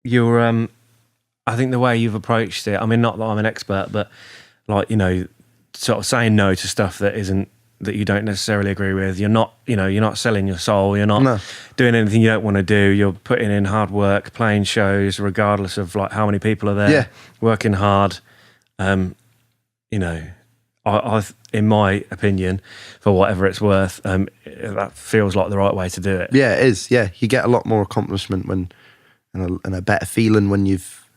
you're. I think the way you've approached it. I mean, not that I'm an expert, but like, you know, sort of saying no to stuff that you don't necessarily agree with. You're not selling your soul. You're not doing anything you don't want to do. You're putting in hard work, playing shows, regardless of like how many people are there. Working hard. You know, I in my opinion, for whatever it's worth, that feels like the right way to do it. Yeah, it is. Yeah, you get a lot more accomplishment and a better feeling when you've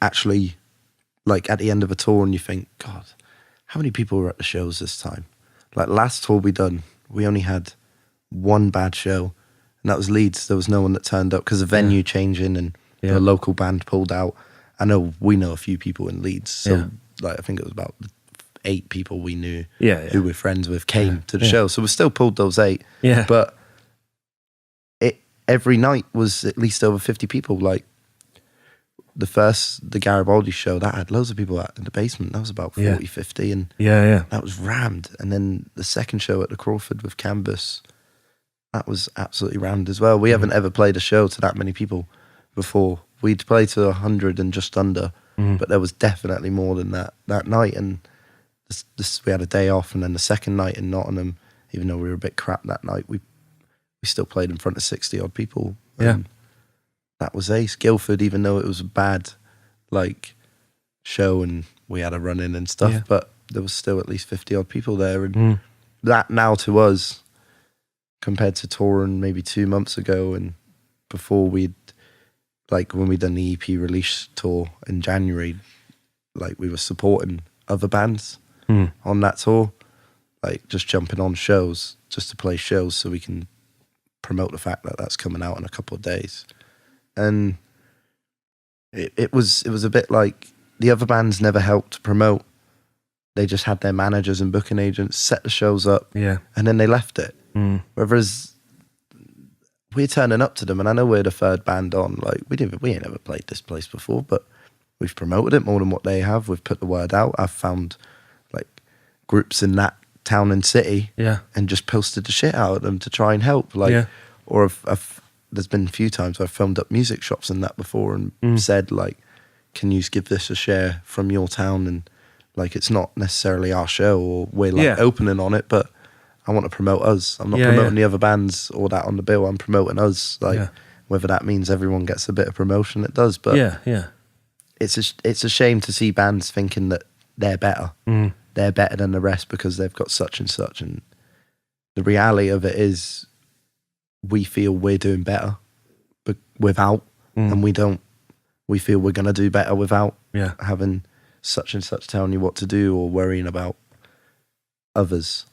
actually, like, at the end of a tour and you think, God, how many people were at the shows this time? Like, last tour we done, we only had 1 bad show, and that was Leeds. There was no one that turned up because the venue changing and the local band pulled out. We know a few people in Leeds, so like, I think it was about 8 people we knew who we're friends with came to the show. So we still pulled those 8. Yeah. But every night was at least over 50 people. Like, the Garibaldi show, that had loads of people out in the basement. That was about 40, 50, and that was rammed. And then the second show at the Crawford with Canvas, that was absolutely rammed as well. We haven't ever played a show to that many people before. We'd played to 100 and just under, but there was definitely more than that night. And we had a day off, and then the second night in Nottingham, even though we were a bit crap that night, we still played in front of 60 odd people. That was ace. Guildford, even though it was a bad like show and we had a run in and stuff, but there was still at least 50 odd people there. And that now to us, compared to touring maybe 2 months ago and before, when we done the EP release tour in January, like, we were supporting other bands on that tour, like just jumping on shows just to play shows so we can promote the fact that that's coming out in a couple of days. And it was a bit like the other bands never helped promote. They just had their managers and booking agents set the shows up, and then they left it. Whereas we're turning up to them, and I know we're the 3rd band on. Like, we ain't never played this place before, but we've promoted it more than what they have. We've put the word out. I've found like groups in that town and city, Yeah. and just posted the shit out of them to try and help. Like, Yeah. or I've there's been a few times I've filmed up music shops and that before, and said like, can you give this a share from your town? And like, it's not necessarily our show or we're like opening on it, but I want to promote us. I'm not promoting the other bands or that on the bill. I'm promoting us. Like, whether that means everyone gets a bit of promotion, it does. But it's a shame to see bands thinking that they're better. They're better than the rest because they've got such and such. And the reality of it is, we feel we're doing better, but without, and we feel we're going to do better without having such and such telling you what to do or worrying about others.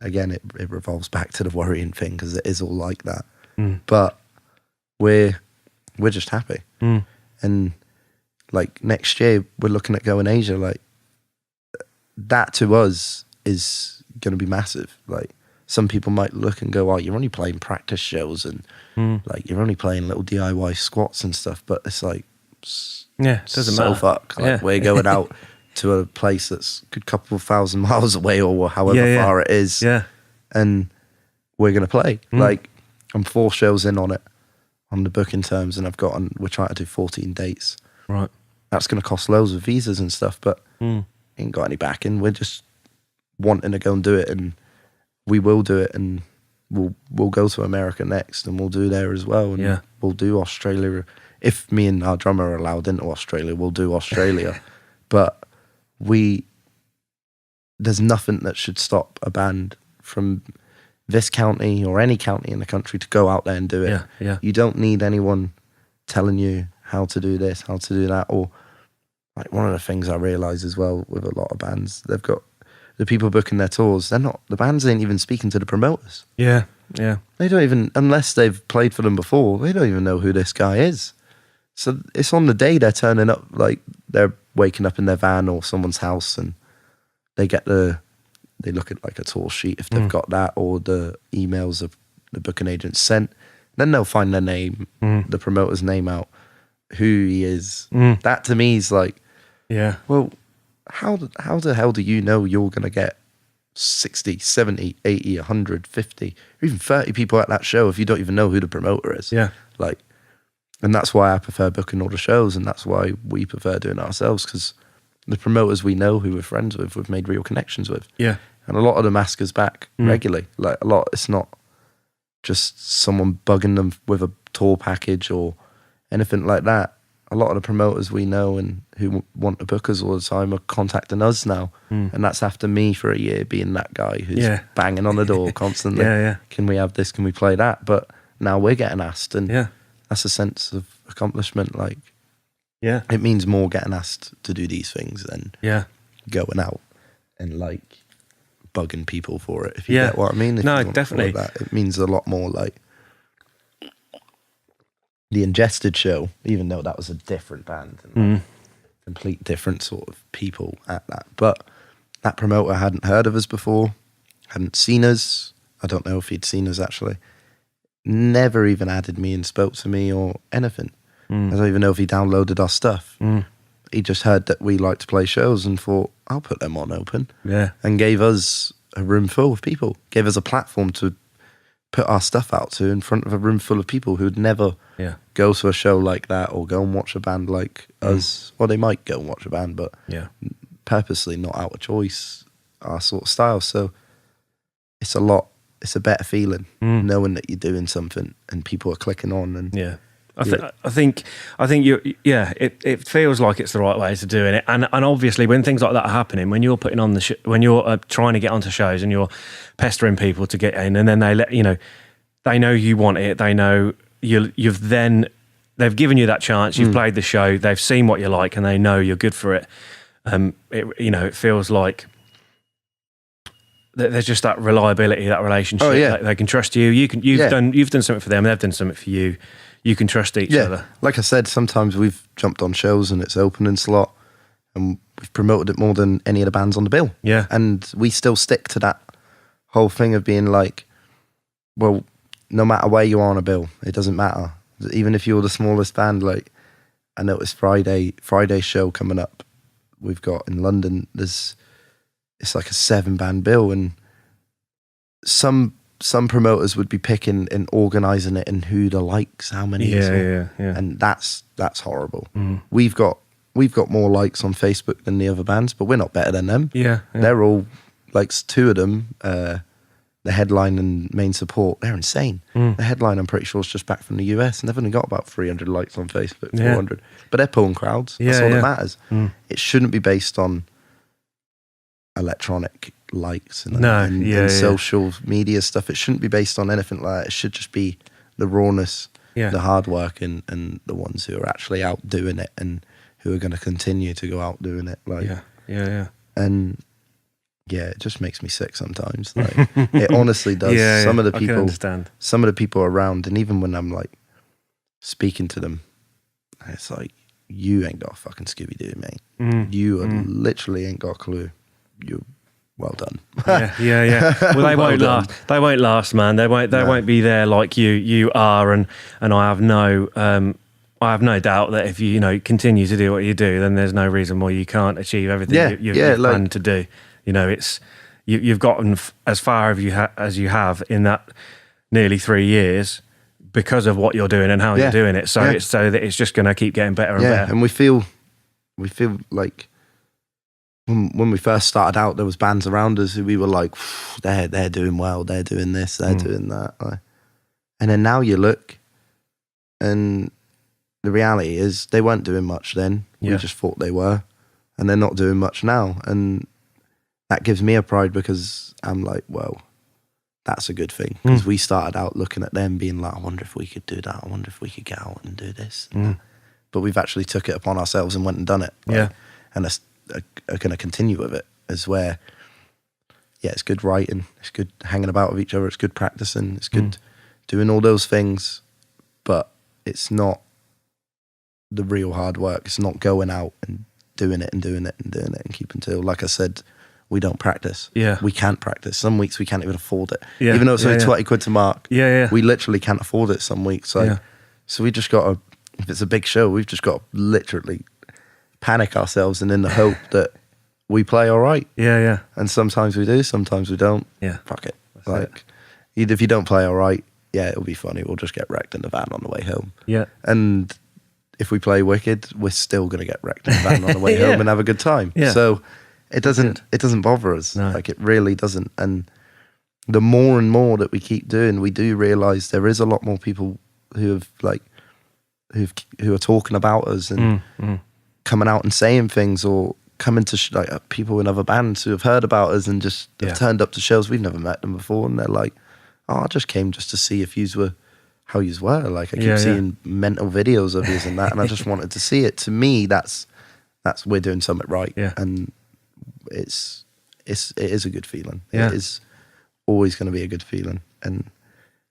Again, it revolves back to the worrying thing because it is all like that. But we're just happy. And like next year, we're looking at going Asia. Like, that to us is going to be massive. Like, some people might look and go, oh, you're only playing practice shows and like you're only playing little DIY squats and stuff. But it's like, it doesn't matter. Fuck. Like, we're going out to a place that's a good couple of 1,000 miles away or however far it is. And we're going to play. Like, I'm 4 shows in on it, on the booking terms, and we're trying to do 14 dates. Right. That's going to cost loads of visas and stuff, but ain't got any backing. We're just wanting to go and do it, and we will do it, and we'll go to America next, and we'll do there as well, and we'll do Australia. If me and our drummer are allowed into Australia, we'll do Australia. But there's nothing that should stop a band from this county or any county in the country to go out there and do it. You don't need anyone telling you how to do this, how to do that. Or like, one of the things I realise as well with a lot of bands, they've got the people booking their tours, the bands ain't even speaking to the promoters. They don't even, unless they've played for them before, they don't even know who this guy is. So it's on the day they're turning up, like they're waking up in their van or someone's house, and they look at like a tour sheet if they've got that, or the emails of the booking agent sent. Then they'll find their name, the promoter's name out, who he is. That to me is like, well, how the hell do you know you're going to get 60, 70, 80, 100, 50, or even 30 people at that show if you don't even know who the promoter is? Like, and that's why I prefer booking all the shows, and that's why we prefer doing it ourselves, because the promoters we know, who we're friends with, we've made real connections with. And a lot of them ask us back regularly. Like, a lot, it's not just someone bugging them with a tour package or anything like that. A lot of the promoters we know and who want to book us all the time are contacting us now. And that's after me for a year being that guy who's banging on the door constantly. Can we have this? Can we play that? But now we're getting asked, and that's a sense of accomplishment. Like, it means more getting asked to do these things than going out and like bugging people for it, if you get what I mean. No, definitely. That. It means a lot more. Like, the Ingested show, even though that was a different band and like, complete different sort of people at that, but that promoter hadn't heard of us before, hadn't seen us. I don't know if he'd seen us actually. Never even added me and spoke to me or anything. I don't even know if he downloaded our stuff. He just heard that we like to play shows and thought, I'll put them on open. And gave us a room full of people, gave us a platform to put our stuff out to in front of a room full of people who'd never go to a show like that or go and watch a band like us. Well, they might go and watch a band, but purposely not out of choice, our sort of style. So it's a better feeling knowing that you're doing something and people are clicking on. And I think you. It feels like it's the right way to doing it, and obviously when things like that are happening, when you're putting on when you're trying to get onto shows and you're pestering people to get in, and then they know you want it, they know they've given you that chance, you've played the show, they've seen what you like, and they know you're good for it. It feels like there's just that reliability, that relationship. They can trust you. You've done something for them, they've done something for you. You can trust each other. Like I said, sometimes we've jumped on shows and it's opening slot and we've promoted it more than any of the bands on the bill. And we still stick to that whole thing of being like, well, no matter where you are on a bill, it doesn't matter. Even if you're the smallest band, like I noticed Friday show coming up we've got in London, it's like a 7-band bill, and some promoters would be picking and organising it and who the likes, how many, yeah. and that's horrible. We've got more likes on Facebook than the other bands, but we're not better than them. Yeah. They're all like, two of them, the headline and main support, they're insane. The headline, I'm pretty sure, is just back from the US, and they've only got about 300 likes on Facebook, 400. But they're pulling crowds. That's all that matters. Mm. It shouldn't be based on electronic likes and social media stuff. It shouldn't be based on anything like that. It should just be the rawness, the hard work, and the ones who are actually out doing it and who are going to continue to go out doing it. Like, And it just makes me sick sometimes. Like, it honestly does. Some of the people around, and even when I'm like speaking to them, it's like, you ain't got a fucking Scooby-Doo, mate. You literally ain't got a clue. You're well done. Well, they won't last. They won't last, man. They won't be there like you are, and I have no doubt that if you continue to do what you do, then there's no reason why you can't achieve everything you've planned to do. It's you've gotten as far as you have in that nearly 3 years because of what you're doing and how you're doing it. So it's so that it's just going to keep getting better and better. And we feel like when we first started out, there was bands around us who we were like, they're doing well, they're doing this, they're doing that. And then now you look, and the reality is they weren't doing much then. We just thought they were, and they're not doing much now. And that gives me a pride, because I'm like, well, that's a good thing. Because we started out looking at them being like, I wonder if we could do that. I wonder if we could get out and do this. But we've actually took it upon ourselves and went and done it. And are going to continue with it, as where, it's good writing, it's good hanging about with each other, it's good practicing, it's good doing all those things, but it's not the real hard work. It's not going out and doing it and doing it and doing it and keeping to. Like I said, we don't practice. We can't practice. Some weeks we can't even afford it. Even though it's only 20 quid to mark. We literally can't afford it some weeks. So we just got to, if it's a big show, we've just got to literally panic ourselves, and in the hope that we play all right. And sometimes we do, sometimes we don't. Fuck it. If you don't play all right, it'll be funny. We'll just get wrecked in the van on the way home. And if we play wicked, we're still going to get wrecked in the van on the way home and have a good time. So it doesn't bother us. No. Like, it really doesn't. And the more and more that we keep doing, we do realise there is a lot more people who are talking about us and coming out and saying things, or coming to people in other bands who have heard about us and just have turned up to shows. We've never met them before, and they're like, I just came just to see if yous were how yous were. Like, I keep seeing mental videos of yous and that, and I just wanted to see it. To me, that's we're doing something right. And it is a good feeling. It is always going to be a good feeling. And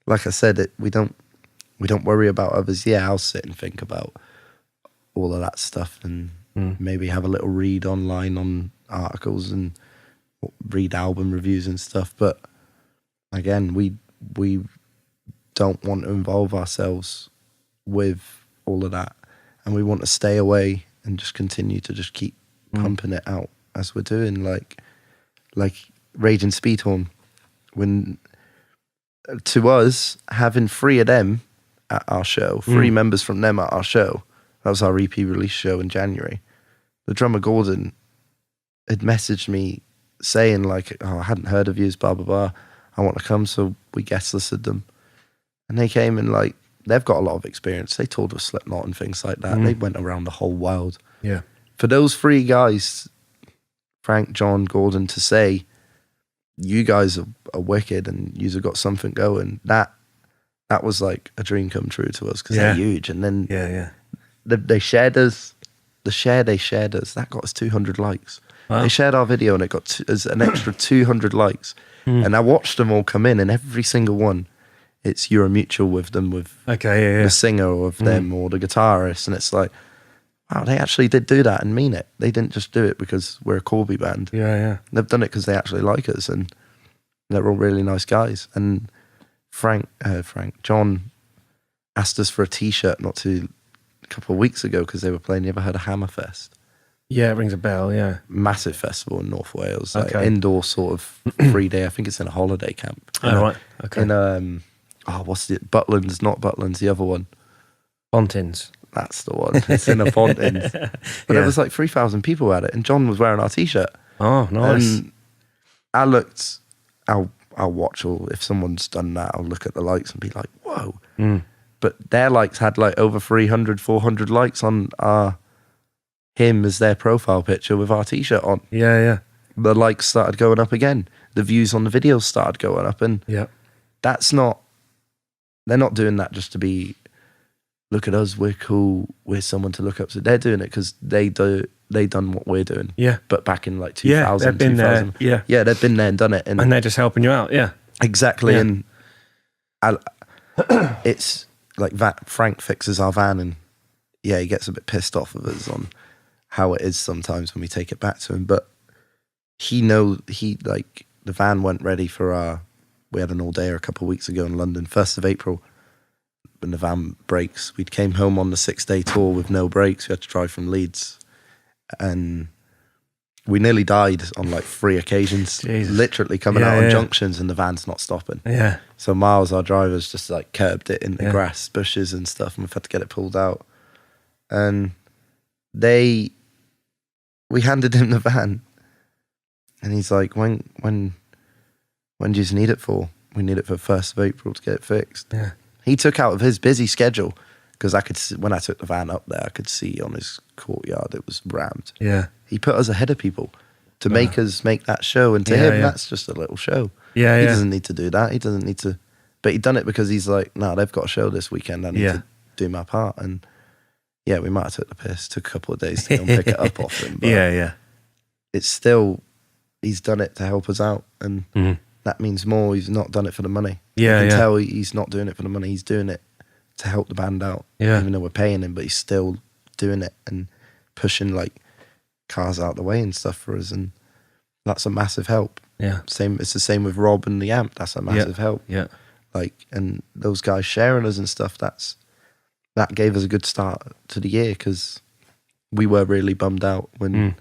like I said, we don't worry about others. I'll sit and think about all of that stuff, and maybe have a little read online on articles and read album reviews and stuff. But again, we don't want to involve ourselves with all of that, and we want to stay away and just continue to just keep pumping it out as we're doing. Like Raging Speedhorn, when to us, having 3 of them at our show, 3 members from them at our show, that was our EP release show in January. The drummer Gordon had messaged me saying like, I hadn't heard of yous, blah, blah, blah. I want to come. So we guest listed them. And they came, and like, they've got a lot of experience. They toured with Slipknot and things like that. They went around the whole world. For those 3 guys, Frank, John, Gordon, to say, you guys are wicked and yous have got something going, that was like a dream come true to us, because they're huge. And then they shared us. The share they shared us, that got us 200 likes. Wow. They shared our video, and it got us an extra 200 likes. And I watched them all come in, and every single one, it's you're a mutual with them, with the singer of them or the guitarist. And it's like, wow, they actually did do that and mean it. They didn't just do it because we're a Corby band. They've done it because they actually like us, and they're all really nice guys. And John asked us for a t-shirt a couple of weeks ago, because they were playing. You ever heard of Hammerfest? Yeah, it rings a bell, yeah. Massive festival in North Wales. Like Okay. indoor sort of 3-day, I think it's in a holiday camp. Right. Okay. In, what's it? Butlins, not Butlins, the other one. Fontins. That's the one. It's in a Fontins. But Yeah. there was like 3,000 people at it, and John was wearing our T-shirt. Oh, nice. And I'll watch, or if someone's done that, I'll look at the likes and be like, whoa. But their likes had like over 300, 400 likes on him as their profile picture with our T-shirt on. Yeah. The likes started going up again. The views on the videos started going up, and that's not. They're not doing that just to be. Look at us, we're cool. We're someone to look up to. They're doing it because they done what we're doing. Yeah. But back in like 2000, they've been 2000. there. Yeah, they've been there and done it, And they're just helping you out. Yeah. exactly. Yeah. And it's like that. Frank fixes our van, and he gets a bit pissed off of us on how it is sometimes when we take it back to him. But the van went ready for we had an all day a couple of weeks ago in London, 1st of April, when the van breaks. We came home on the 6-day tour with no brakes. We had to drive from Leeds, and we nearly died on like 3 occasions. Jesus. Literally coming out on junctions, and the van's not stopping. Yeah. So Miles, our driver's just like curbed it in the grass, bushes and stuff, and we've had to get it pulled out. And we handed him the van, and he's like, when do you need it for? We need it for 1st of April to get it fixed. Yeah. He took out of his busy schedule, because I could see, when I took the van up there, I could see on his courtyard it was rammed. Yeah. He put us ahead of people to make us make that show, and to him, that's just a little show. Yeah, He doesn't need to do that. He doesn't need to, but he'd done it because he's like, no, they've got a show this weekend. I need to do my part. And we might have took the piss. Took a couple of days to go and pick it up off him. But it's still, he's done it to help us out, and that means more. He's not done it for the money. You can tell he's not doing it for the money. He's doing it to help the band out. Even though we're paying him, but he's still doing it and pushing like cars out the way and stuff for us, and that's a massive help. It's the same with Rob and the amp. That's a massive help. Like, and those guys sharing us and stuff, that gave us a good start to the year, because we were really bummed out when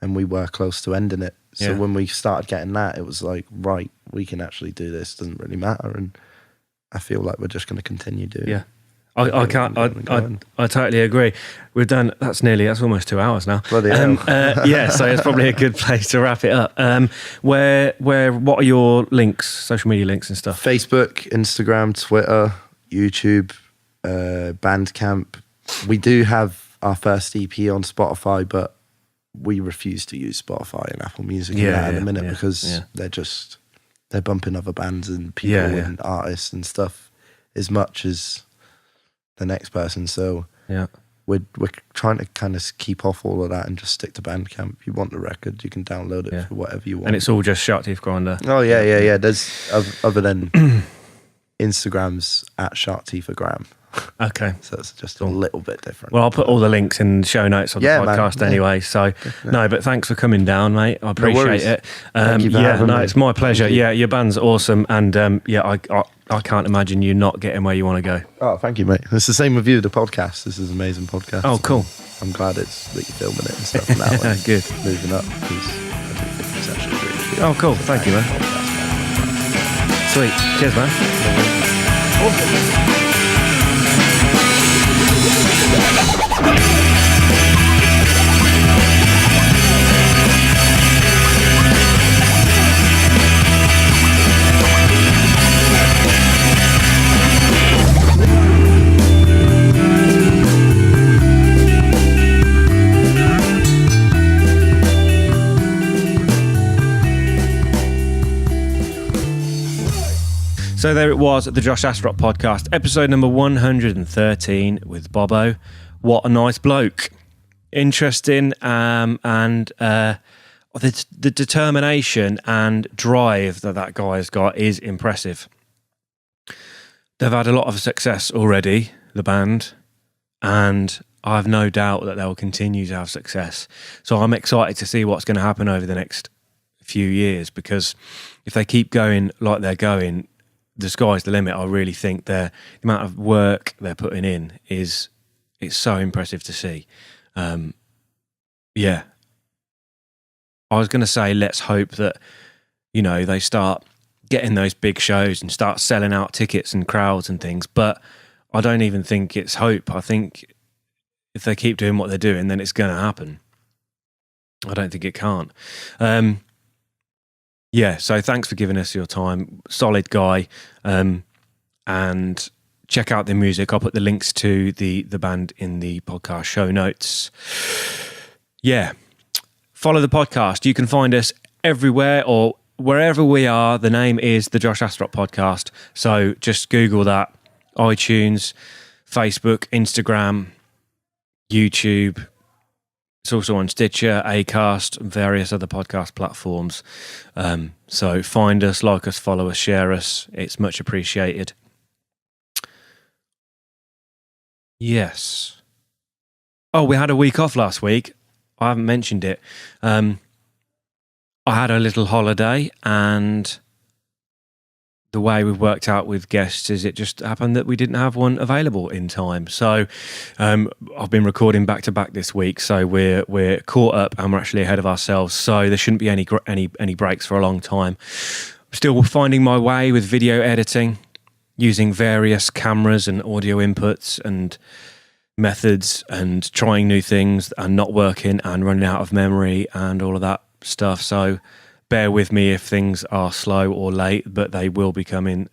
and we were close to ending it. So when we started getting that, it was like, right, we can actually do this. Doesn't really matter. And I feel like we're just going to continue doing it. I totally agree. We've done, that's almost 2 hours now. Bloody hell. So it's probably a good place to wrap it up. What are your links, social media links and stuff? Facebook, Instagram, Twitter, YouTube, Bandcamp. We do have our first EP on Spotify, but we refuse to use Spotify and Apple Music at the minute, because they're bumping other bands and people and artists and stuff as much as the next person. So we're trying to kind of keep off all of that and just stick to Bandcamp. If you want the record, you can download it for whatever you want. And it's all just Shark Teeth Grinder. Oh yeah. There's other than Instagram's at Shark Teethagram. Okay. So it's just a little bit different. Well, I'll put all the links in the show notes on the podcast anyway. So, no, but thanks for coming down, mate. I appreciate it. Thank you for having me. It's my pleasure. Yeah, your band's awesome. And I can't imagine you not getting where you want to go. Oh, thank you, mate. It's the same with you, the podcast. This is an amazing podcast. Oh, cool. I'm glad that you're filming it and stuff now. And good. Moving up, because I do think it's actually really good. Oh, cool. Thank you, man. Sweet. Cheers, man. Awesome. So there it was, the Josh Astrop Podcast, episode number 113 with Bobbo. What a nice bloke. Interesting, and the determination and drive that guy has got is impressive. They've had a lot of success already, the band, and I have no doubt that they'll continue to have success. So I'm excited to see what's going to happen over the next few years, because if they keep going like they're going, the sky's the limit. I really think the amount of work they're putting in it's so impressive to see. yeah, I was going to say, let's hope that, you know, they start getting those big shows and start selling out tickets and crowds and things. But I don't even think it's hope. I think if they keep doing what they're doing, then it's going to happen. I don't think it can't. Yeah, so thanks for giving us your time. Solid guy. And check out their music. I'll put the links to the band in the podcast show notes. Yeah. Follow the podcast. You can find us everywhere or wherever we are. The name is the Josh Astrop Podcast. So just Google that. iTunes, Facebook, Instagram, YouTube. It's also on Stitcher, Acast, and various other podcast platforms. So find us, like us, follow us, share us. It's much appreciated. Yes. Oh, we had a week off last week. I haven't mentioned it. I had a little holiday, and the way we've worked out with guests is it just happened that we didn't have one available in time. So I've been recording back to back this week, so we're caught up and we're actually ahead of ourselves. So there shouldn't be any breaks for a long time. I'm still finding my way with video editing, using various cameras and audio inputs and methods, and trying new things and not working and running out of memory and all of that stuff. So bear with me if things are slow or late, but they will be coming.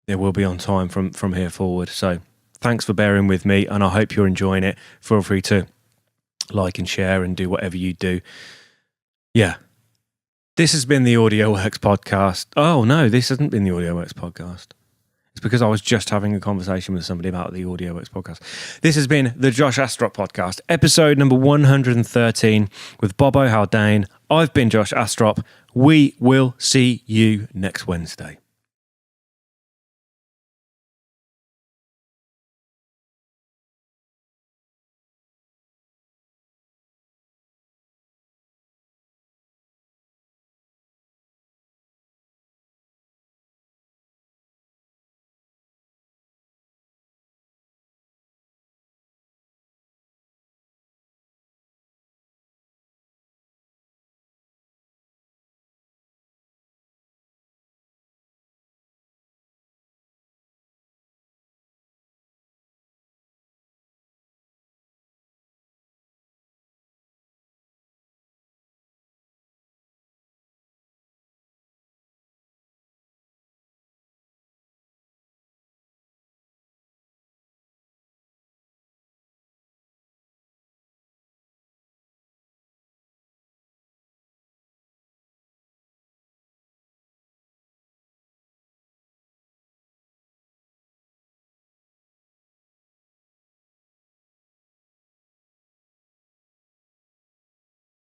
They will be on time from here forward. So thanks for bearing with me, and I hope you're enjoying it. Feel free to like and share and do whatever you do. Yeah. This has been the Audio Works podcast. Oh, no, this hasn't been the Audio Works podcast. It's because I was just having a conversation with somebody about the Audio Works podcast. This has been the Josh Astrop Podcast, episode number 113 with Bobbo Haldane. I've been Josh Astrop. We will see you next Wednesday.